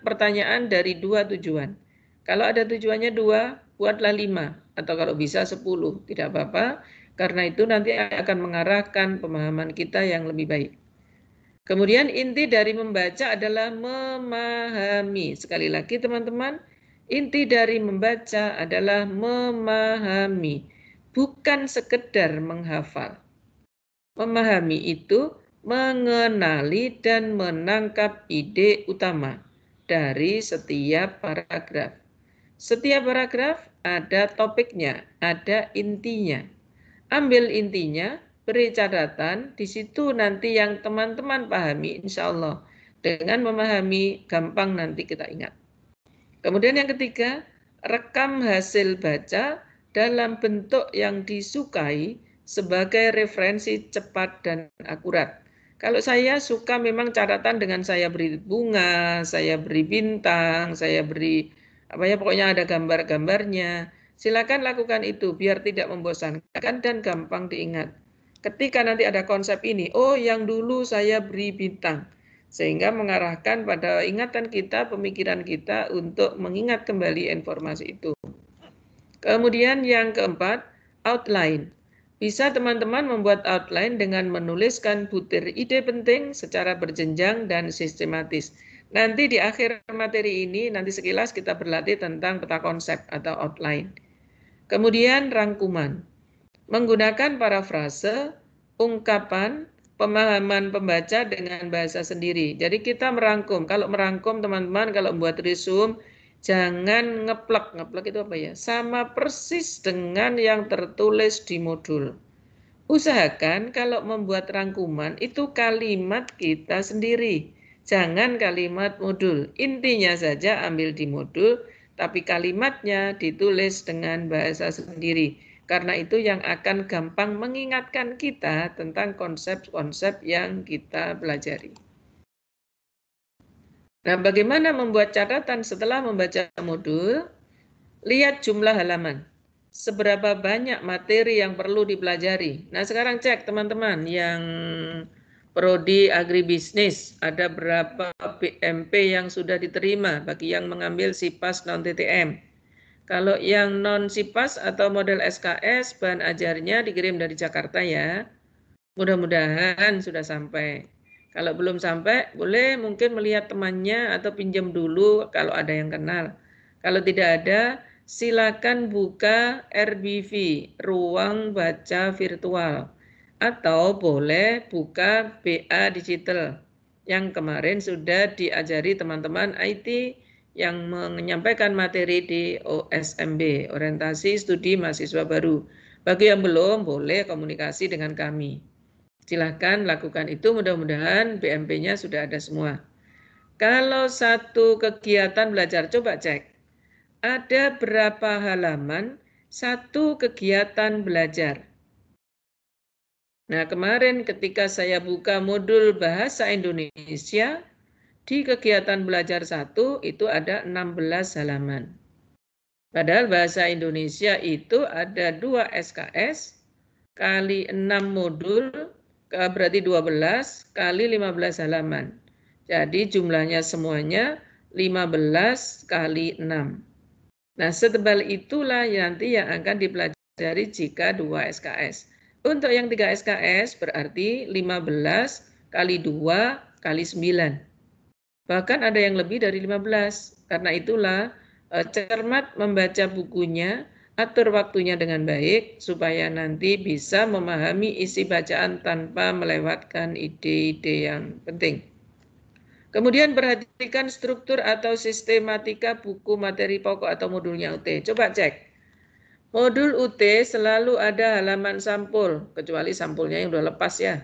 pertanyaan dari 2 tujuan. Kalau ada tujuannya 2, buatlah 5 atau kalau bisa 10, tidak apa-apa. Karena itu nanti akan mengarahkan pemahaman kita yang lebih baik. Kemudian inti dari membaca adalah memahami. Sekali lagi teman-teman, inti dari membaca adalah memahami, bukan sekedar menghafal. Memahami itu mengenali dan menangkap ide utama dari setiap paragraf. Setiap paragraf ada topiknya, ada intinya. Ambil intinya, beri catatan, di situ nanti yang teman-teman pahami, insya Allah. Dengan memahami, gampang nanti kita ingat. Kemudian yang ketiga, rekam hasil baca dalam bentuk yang disukai sebagai referensi cepat dan akurat. Kalau saya suka memang catatan dengan saya beri bunga, saya beri bintang, saya beri pokoknya ada gambar-gambarnya. Silakan lakukan itu biar tidak membosankan dan gampang diingat. Ketika nanti ada konsep ini, oh yang dulu saya beri bintang, sehingga mengarahkan pada ingatan kita, pemikiran kita untuk mengingat kembali informasi itu. Kemudian yang keempat, outline. Bisa teman-teman membuat outline dengan menuliskan butir ide penting secara berjenjang dan sistematis. Nanti di akhir materi ini, nanti sekilas kita berlatih tentang peta konsep atau outline. Kemudian rangkuman. Menggunakan parafrase, ungkapan, pemahaman pembaca dengan bahasa sendiri. Jadi kita merangkum. Kalau merangkum teman-teman, kalau membuat resume, jangan ngeplek. Ngeplek itu apa ya? Sama persis dengan yang tertulis di modul. Usahakan kalau membuat rangkuman itu kalimat kita sendiri. Jangan kalimat modul. Intinya saja ambil di modul, tapi kalimatnya ditulis dengan bahasa sendiri. Karena itu yang akan gampang mengingatkan kita tentang konsep-konsep yang kita pelajari. Nah, bagaimana membuat catatan setelah membaca modul? Lihat jumlah halaman. Seberapa banyak materi yang perlu dipelajari. Nah, sekarang cek teman-teman yang prodi agribisnis, ada berapa PMP yang sudah diterima bagi yang mengambil SIPAS non-TTM. Kalau yang non-SIPAS atau model SKS, bahan ajarnya dikirim dari Jakarta ya. Mudah-mudahan sudah sampai. Kalau belum sampai, boleh mungkin melihat temannya atau pinjam dulu kalau ada yang kenal. Kalau tidak ada, silakan buka RBV, Ruang Baca Virtual. Atau boleh buka BA Digital, yang kemarin sudah diajari teman-teman IT yang menyampaikan materi di OSMB, Orientasi Studi Mahasiswa Baru. Bagi yang belum, boleh komunikasi dengan kami. Silahkan lakukan itu, mudah-mudahan BMP-nya sudah ada semua. Kalau satu kegiatan belajar, coba cek. Ada berapa halaman satu kegiatan belajar? Nah, kemarin ketika saya buka modul Bahasa Indonesia, di kegiatan belajar 1 itu ada 16 halaman. Padahal Bahasa Indonesia itu ada 2 SKS kali 6 modul, berarti 12 kali 15 halaman. Jadi jumlahnya semuanya 15 kali 6. Nah, setebal itulah nanti yang akan dipelajari jika 2 SKS. Untuk yang 3 SKS berarti 15 kali 2 kali 9. Bahkan ada yang lebih dari 15. Karena itulah cermat membaca bukunya, atur waktunya dengan baik supaya nanti bisa memahami isi bacaan tanpa melewatkan ide-ide yang penting. Kemudian perhatikan struktur atau sistematika buku materi pokok atau modulnya UT. Coba cek. Modul UT selalu ada halaman sampul, kecuali sampulnya yang udah lepas ya.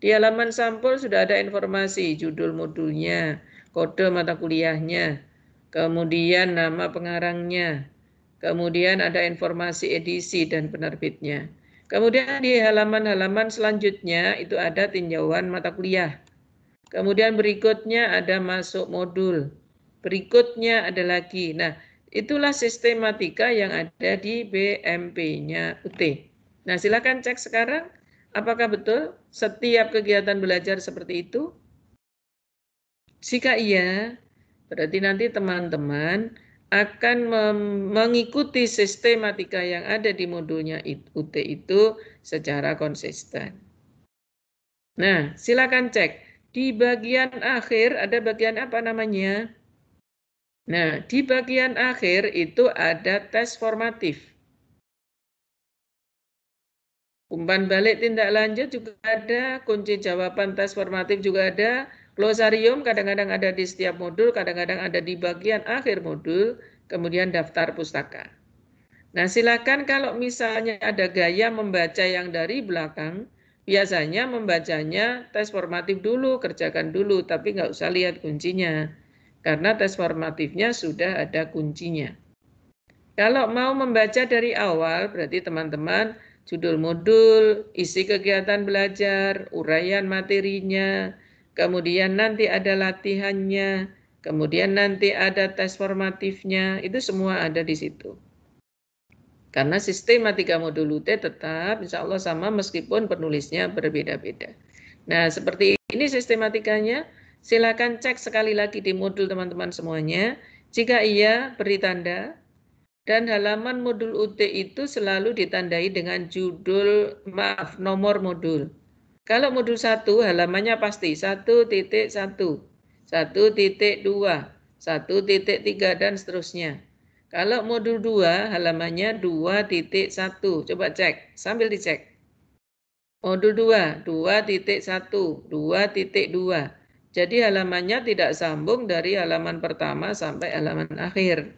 Di halaman sampul sudah ada informasi, judul modulnya, kode mata kuliahnya, kemudian nama pengarangnya, kemudian ada informasi edisi dan penerbitnya. Kemudian di halaman-halaman selanjutnya itu ada tinjauan mata kuliah. Kemudian berikutnya ada masuk modul. Berikutnya ada lagi. Nah, itulah sistematika yang ada di BMP-nya UT. Nah, silakan cek sekarang apakah betul setiap kegiatan belajar seperti itu? Jika iya, berarti nanti teman-teman akan mengikuti sistematika yang ada di modulnya UT itu secara konsisten. Nah, silakan cek. Di bagian akhir ada bagian apa namanya? Nah, di bagian akhir itu ada tes formatif. Umpan balik tindak lanjut juga ada, kunci jawaban tes formatif juga ada, glosarium kadang-kadang ada di setiap modul, kadang-kadang ada di bagian akhir modul, kemudian daftar pustaka. Nah, silakan kalau misalnya ada gaya membaca yang dari belakang, biasanya membacanya tes formatif dulu, kerjakan dulu, tapi nggak usah lihat kuncinya. Karena tes formatifnya sudah ada kuncinya. Kalau mau membaca dari awal, berarti teman-teman judul modul, isi kegiatan belajar, uraian materinya, kemudian nanti ada latihannya, kemudian nanti ada tes formatifnya, itu semua ada di situ. Karena sistematika modul UT tetap insya Allah sama meskipun penulisnya berbeda-beda. Nah, seperti ini sistematikanya. Silakan cek sekali lagi di modul teman-teman semuanya. Jika iya, beri tanda. Dan halaman modul UT itu selalu ditandai dengan judul, nomor modul. Kalau modul 1 halamannya pasti 1.1, 1.2, 1.3 dan seterusnya. Kalau modul 2 halamannya 2.1. Coba cek, sambil dicek. Modul 2, 2.1, 2.2. Jadi halamannya tidak sambung dari halaman pertama sampai halaman akhir.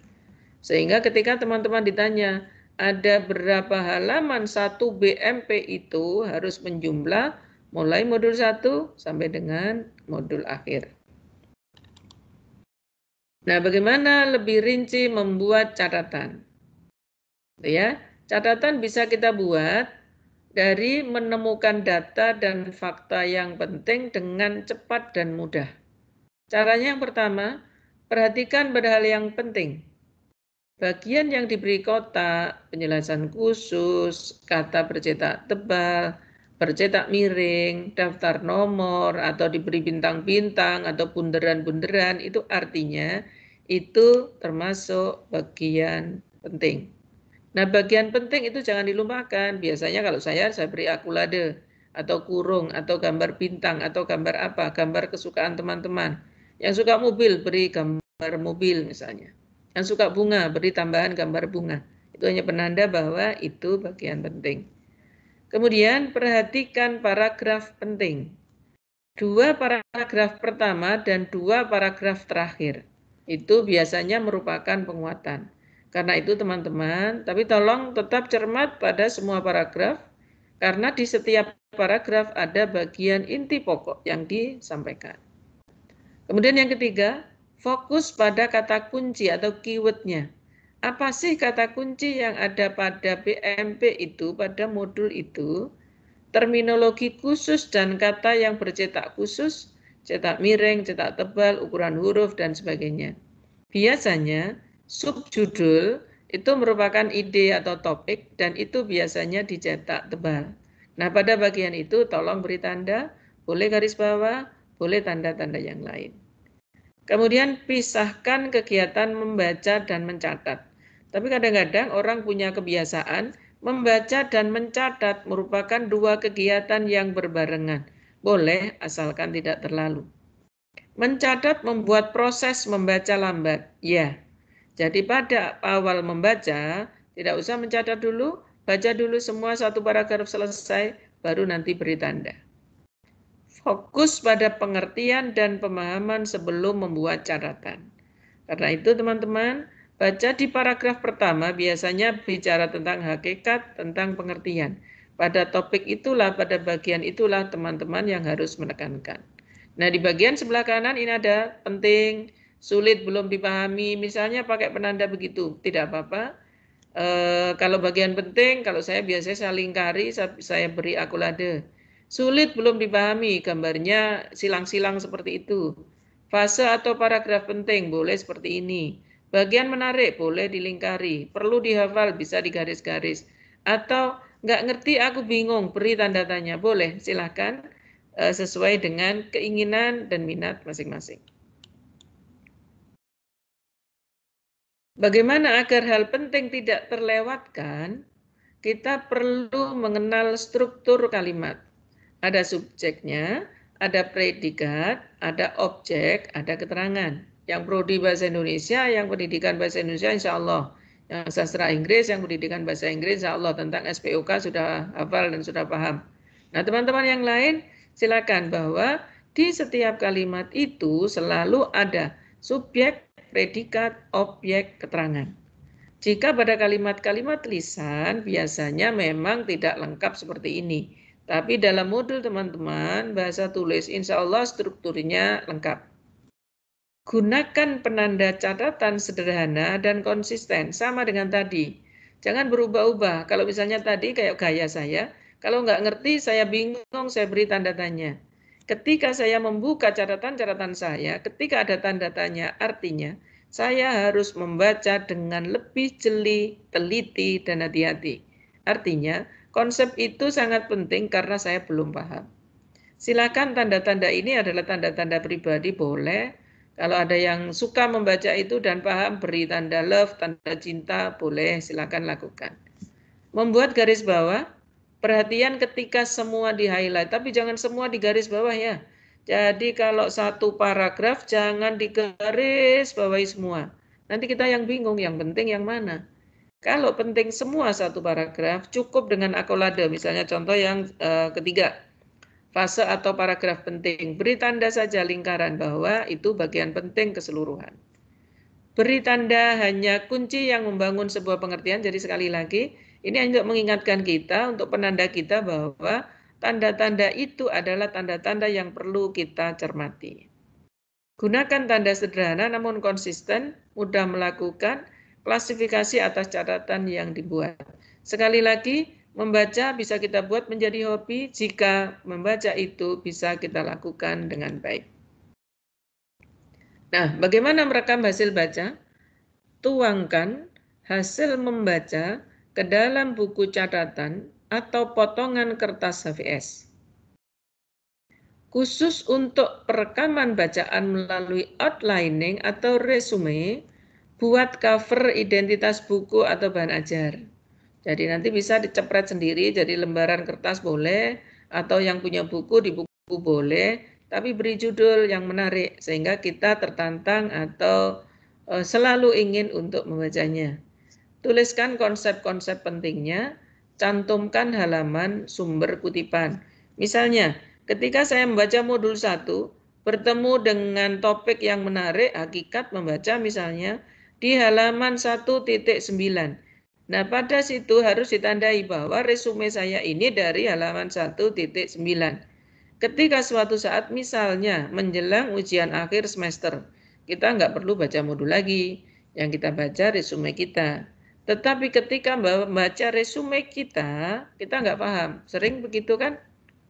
Sehingga ketika teman-teman ditanya, ada berapa halaman 1 BMP itu harus menjumlah mulai modul 1 sampai dengan modul akhir. Nah, bagaimana lebih rinci membuat catatan? Ya, catatan bisa kita buat dari menemukan data dan fakta yang penting dengan cepat dan mudah. Caranya yang pertama, perhatikan pada hal yang penting. Bagian yang diberi kotak, penjelasan khusus, kata bercetak tebal, bercetak miring, daftar nomor, atau diberi bintang-bintang, atau bunderan-bunderan, itu artinya itu termasuk bagian penting. Nah, bagian penting itu jangan dilupakan. Biasanya kalau saya beri akulade, atau kurung, atau gambar bintang, atau gambar apa, gambar kesukaan teman-teman. Yang suka mobil, beri gambar mobil misalnya. Yang suka bunga, beri tambahan gambar bunga. Itu hanya penanda bahwa itu bagian penting. Kemudian perhatikan paragraf penting. 2 paragraf pertama dan 2 paragraf terakhir. Itu biasanya merupakan penguatan. Karena itu teman-teman, tapi tolong tetap cermat pada semua paragraf, karena di setiap paragraf ada bagian inti pokok yang disampaikan. Kemudian yang ketiga, fokus pada kata kunci atau keyword-nya. Apa sih kata kunci yang ada pada BMP itu, pada modul itu? Terminologi khusus dan kata yang bercetak khusus, cetak miring, cetak tebal, ukuran huruf, dan sebagainya. Biasanya, subjudul itu merupakan ide atau topik, dan itu biasanya dicetak tebal. Nah, pada bagian itu tolong beri tanda, boleh garis bawah, boleh tanda-tanda yang lain. Kemudian pisahkan kegiatan membaca dan mencatat. Tapi kadang-kadang orang punya kebiasaan membaca dan mencatat merupakan 2 kegiatan yang berbarengan. Boleh asalkan tidak terlalu. Mencatat membuat proses membaca lambat. Ya. Jadi pada awal membaca tidak usah mencatat dulu, baca dulu semua 1 paragraf selesai, baru nanti beri tanda. Fokus pada pengertian dan pemahaman sebelum membuat catatan. Karena itu teman-teman, baca di paragraf pertama biasanya bicara tentang hakikat, tentang pengertian. Pada topik itulah, pada bagian itulah teman-teman yang harus menekankan. Nah, di bagian sebelah kanan ini ada penting, sulit, belum dipahami, misalnya pakai penanda begitu, tidak apa-apa. Kalau bagian penting, kalau saya biasanya saya lingkari, saya beri akulade. Sulit belum dipahami, gambarnya silang-silang seperti itu. Fase atau paragraf penting boleh seperti ini. Bagian menarik boleh dilingkari, perlu dihafal bisa digaris-garis. Atau nggak ngerti aku bingung, beri tanda tanya, boleh silahkan sesuai dengan keinginan dan minat masing-masing. Bagaimana agar hal penting tidak terlewatkan? Kita perlu mengenal struktur kalimat. Ada subjeknya, ada predikat, ada objek, ada keterangan. Yang prodi bahasa Indonesia, yang pendidikan bahasa Indonesia insya Allah. Yang sastra Inggris, yang pendidikan bahasa Inggris insya Allah. Tentang SPOK sudah hafal dan sudah paham. Nah teman-teman yang lain silakan bahwa di setiap kalimat itu selalu ada subjek, predikat, objek, keterangan. Jika pada kalimat-kalimat lisan biasanya memang tidak lengkap seperti ini. Tapi dalam modul teman-teman bahasa tulis insya Allah strukturnya lengkap. Gunakan penanda catatan sederhana dan konsisten sama dengan tadi. Jangan berubah-ubah. Kalau misalnya tadi kayak gaya saya, kalau nggak ngerti saya bingung saya beri tanda tanya. Ketika saya membuka catatan-catatan saya, ketika ada tanda tanya artinya saya harus membaca dengan lebih jeli, teliti, dan hati-hati. Artinya, konsep itu sangat penting karena saya belum paham. Silakan tanda-tanda ini adalah tanda-tanda pribadi, boleh. Kalau ada yang suka membaca itu dan paham, beri tanda love, tanda cinta, boleh, silakan lakukan. Membuat garis bawah, perhatian ketika semua di-highlight, tapi jangan semua di garis bawah ya. Jadi kalau satu paragraf jangan digaris bawahi semua. Nanti kita yang bingung, yang penting yang mana. Kalau penting semua satu paragraf, cukup dengan akolade. Misalnya contoh yang ketiga, fase atau paragraf penting. Beri tanda saja lingkaran bahwa itu bagian penting keseluruhan. Beri tanda hanya kunci yang membangun sebuah pengertian. Jadi sekali lagi, ini untuk mengingatkan kita, untuk penanda kita bahwa tanda-tanda itu adalah tanda-tanda yang perlu kita cermati. Gunakan tanda sederhana namun konsisten, mudah melakukan klasifikasi atas catatan yang dibuat. Sekali lagi, membaca bisa kita buat menjadi hobi jika membaca itu bisa kita lakukan dengan baik. Nah, bagaimana merekam hasil baca? Tuangkan hasil membaca ke dalam buku catatan atau potongan kertas HVS. Khusus untuk perekaman bacaan melalui outlining atau resume, buat cover identitas buku atau bahan ajar. Jadi nanti bisa dicepret sendiri, jadi lembaran kertas boleh, atau yang punya buku di buku boleh, tapi beri judul yang menarik, sehingga kita tertantang atau selalu ingin untuk membacanya. Tuliskan konsep-konsep pentingnya, cantumkan halaman sumber kutipan. Misalnya, ketika saya membaca modul 1, bertemu dengan topik yang menarik, hakikat membaca misalnya, di halaman 1.9. Nah, pada situ harus ditandai bahwa resume saya ini dari halaman 1.9. Ketika suatu saat misalnya menjelang ujian akhir semester, kita nggak perlu baca modul lagi, yang kita baca resume kita. Tetapi ketika membaca resume kita nggak paham. Sering begitu kan?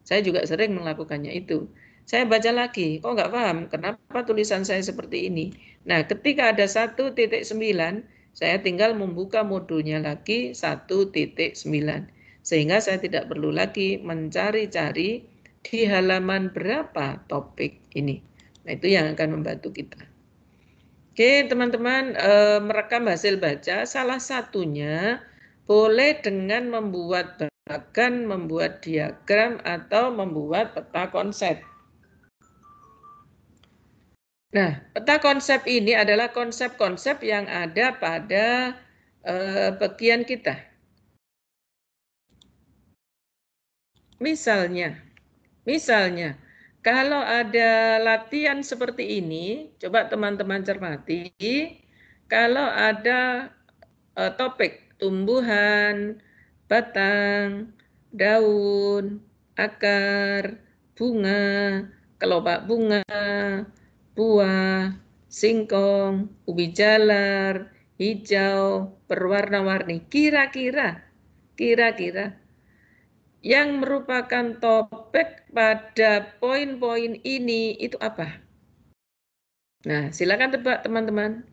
Saya juga sering melakukannya itu. Saya baca lagi, kok nggak paham, kenapa tulisan saya seperti ini. Nah, ketika ada 1.9, saya tinggal membuka modulnya lagi 1.9. Sehingga saya tidak perlu lagi mencari-cari di halaman berapa topik ini. Nah, itu yang akan membantu kita. Oke, teman-teman, merekam hasil baca salah satunya boleh dengan membuat bahkan membuat diagram atau membuat peta konsep. Nah, peta konsep ini adalah konsep-konsep yang ada pada bagian kita. Misalnya, kalau ada latihan seperti ini, coba teman-teman cermati, kalau ada topik tumbuhan, batang, daun, akar, bunga, kelopak bunga, buah, singkong, ubi jalar, hijau, berwarna-warni. Kira-kira yang merupakan topik pada poin-poin ini itu apa? Nah, silakan tebak teman-teman.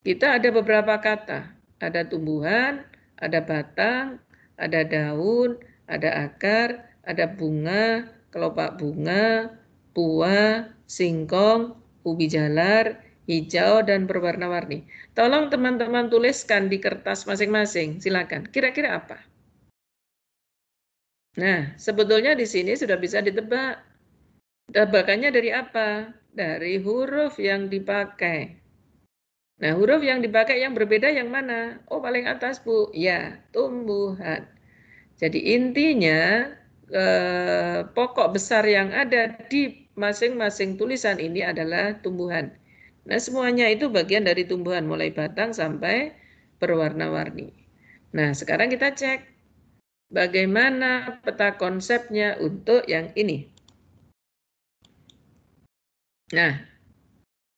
Kita ada beberapa kata. Ada tumbuhan, ada batang, ada daun, ada akar, ada bunga, kelopak bunga, buah, singkong, ubi jalar, hijau, dan berwarna-warni. Tolong teman-teman tuliskan di kertas masing-masing. Silakan. Kira-kira apa? Nah, sebetulnya di sini sudah bisa ditebak. Tebakannya dari apa? Dari huruf yang dipakai. Nah, huruf yang dipakai yang berbeda yang mana? Oh, paling atas, Bu. Ya, tumbuhan. Jadi intinya pokok besar yang ada di masing-masing tulisan ini adalah tumbuhan. Nah, semuanya itu bagian dari tumbuhan, mulai batang sampai berwarna-warni. Nah, sekarang kita cek bagaimana peta konsepnya untuk yang ini. Nah,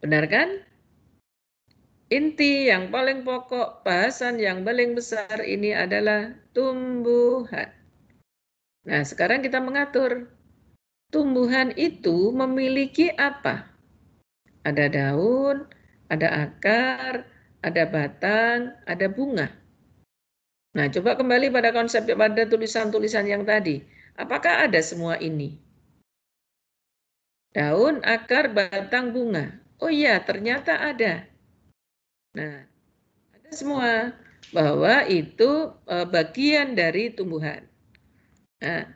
benar kan? Inti yang paling pokok, bahasan yang paling besar ini adalah tumbuhan. Nah, sekarang kita mengatur. Tumbuhan itu memiliki apa? Ada daun, ada akar, ada batang, ada bunga. Nah, coba kembali pada konsep, pada tulisan-tulisan yang tadi. Apakah ada semua ini? Daun, akar, batang, bunga. Oh iya, ternyata ada. Nah, ada semua bahwa itu bagian dari tumbuhan. Nah,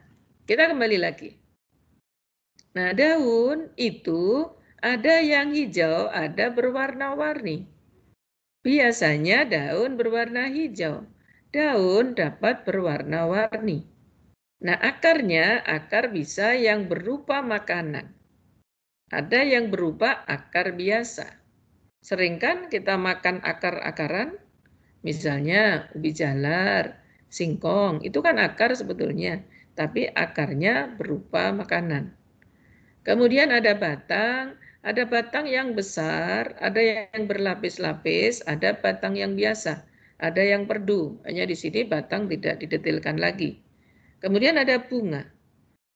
kita kembali lagi. Nah, daun itu ada yang hijau, ada berwarna-warni. Biasanya daun berwarna hijau. Daun dapat berwarna-warni. Nah, akar bisa yang berupa makanan. Ada yang berupa akar biasa. Sering kan kita makan akar-akaran? Misalnya ubi jalar, singkong, itu kan akar sebetulnya, tapi akarnya berupa makanan. Kemudian ada batang yang besar, ada yang berlapis-lapis, ada batang yang biasa, ada yang perdu. Hanya di sini batang tidak didetailkan lagi. Kemudian ada bunga.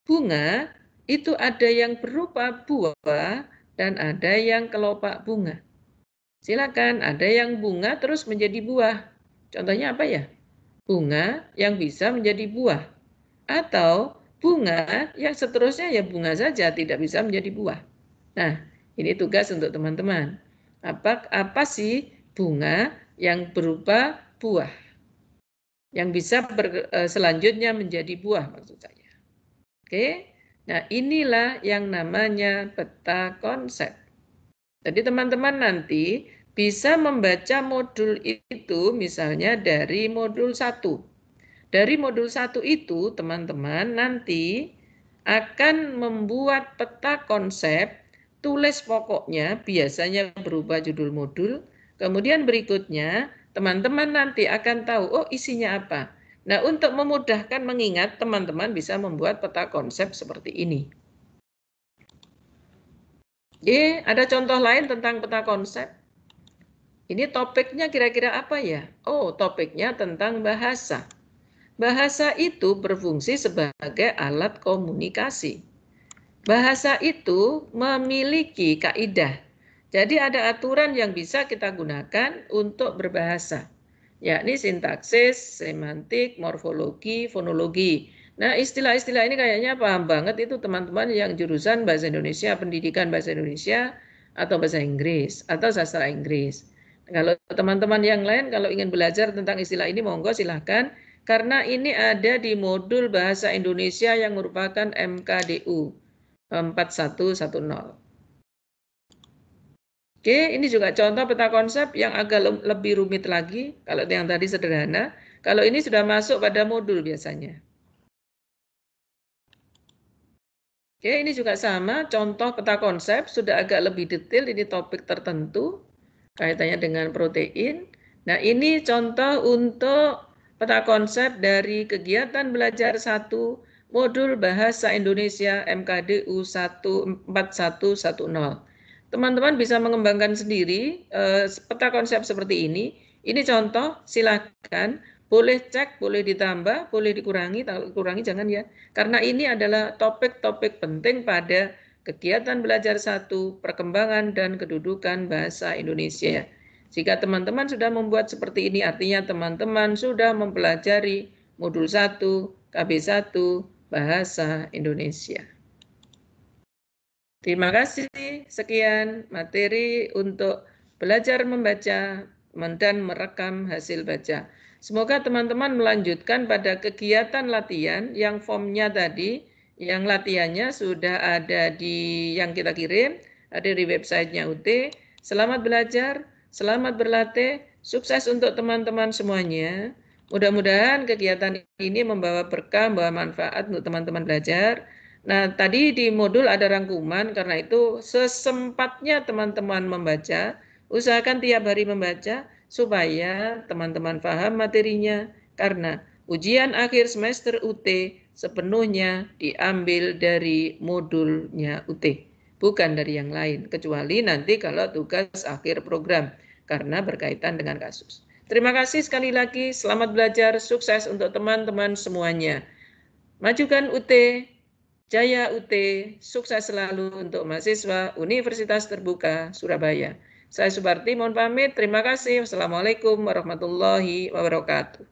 Bunga itu ada yang berupa buah dan ada yang kelopak bunga. Silakan, ada yang bunga terus menjadi buah. Contohnya apa ya? Bunga yang bisa menjadi buah. Atau bunga yang seterusnya ya bunga saja, tidak bisa menjadi buah. Nah, ini tugas untuk teman-teman. Apa sih bunga yang berupa buah? Yang bisa selanjutnya menjadi buah maksud saya. Oke, nah inilah yang namanya peta konsep. Jadi teman-teman nanti bisa membaca modul itu misalnya dari modul 1. Dari modul 1 itu teman-teman nanti akan membuat peta konsep, tulis pokoknya biasanya berubah judul modul, kemudian berikutnya teman-teman nanti akan tahu oh isinya apa. Nah, untuk memudahkan mengingat, teman-teman bisa membuat peta konsep seperti ini. Ada contoh lain tentang peta konsep? Ini topiknya kira-kira apa ya? Oh, topiknya tentang bahasa. Bahasa itu berfungsi sebagai alat komunikasi. Bahasa itu memiliki kaidah. Jadi ada aturan yang bisa kita gunakan untuk berbahasa, yakni sintaksis, semantik, morfologi, fonologi. Nah, istilah-istilah ini kayaknya paham banget itu teman-teman yang jurusan Bahasa Indonesia, Pendidikan Bahasa Indonesia, atau Bahasa Inggris, atau Sastra Inggris. Kalau teman-teman yang lain kalau ingin belajar tentang istilah ini, monggo silahkan. Karena ini ada di modul Bahasa Indonesia yang merupakan MKDU 4110. Oke, ini juga contoh peta konsep yang agak lebih rumit lagi. Kalau yang tadi sederhana, kalau ini sudah masuk pada modul biasanya. Oke, ini juga sama, contoh peta konsep sudah agak lebih detail, ini topik tertentu, kaitannya dengan protein. Nah, ini contoh untuk peta konsep dari kegiatan belajar 1 modul Bahasa Indonesia MKDU 14110. Teman-teman bisa mengembangkan sendiri peta konsep seperti ini. Ini contoh, silakan. Boleh cek, boleh ditambah, boleh dikurangi, kurangi jangan ya. Karena ini adalah topik-topik penting pada kegiatan belajar 1, perkembangan dan kedudukan bahasa Indonesia. Jika teman-teman sudah membuat seperti ini, artinya teman-teman sudah mempelajari modul 1, KB1, Bahasa Indonesia. Terima kasih. Sekian materi untuk belajar membaca dan merekam hasil baca. Semoga teman-teman melanjutkan pada kegiatan latihan yang formnya tadi, yang latihannya sudah ada di yang kita kirim, ada di websitenya UT. Selamat belajar, selamat berlatih, sukses untuk teman-teman semuanya. Mudah-mudahan kegiatan ini membawa berkah, membawa manfaat untuk teman-teman belajar. Nah, tadi di modul ada rangkuman, karena itu sesempatnya teman-teman membaca, usahakan tiap hari membaca supaya teman-teman paham materinya, karena ujian akhir semester UT sepenuhnya diambil dari modulnya UT, bukan dari yang lain, kecuali nanti kalau tugas akhir program, karena berkaitan dengan kasus. Terima kasih sekali lagi, selamat belajar, sukses untuk teman-teman semuanya. Majukan UT, Jaya UT, sukses selalu untuk mahasiswa Universitas Terbuka Surabaya. Saya Suparti, mohon pamit. Terima kasih. Wassalamualaikum warahmatullahi wabarakatuh.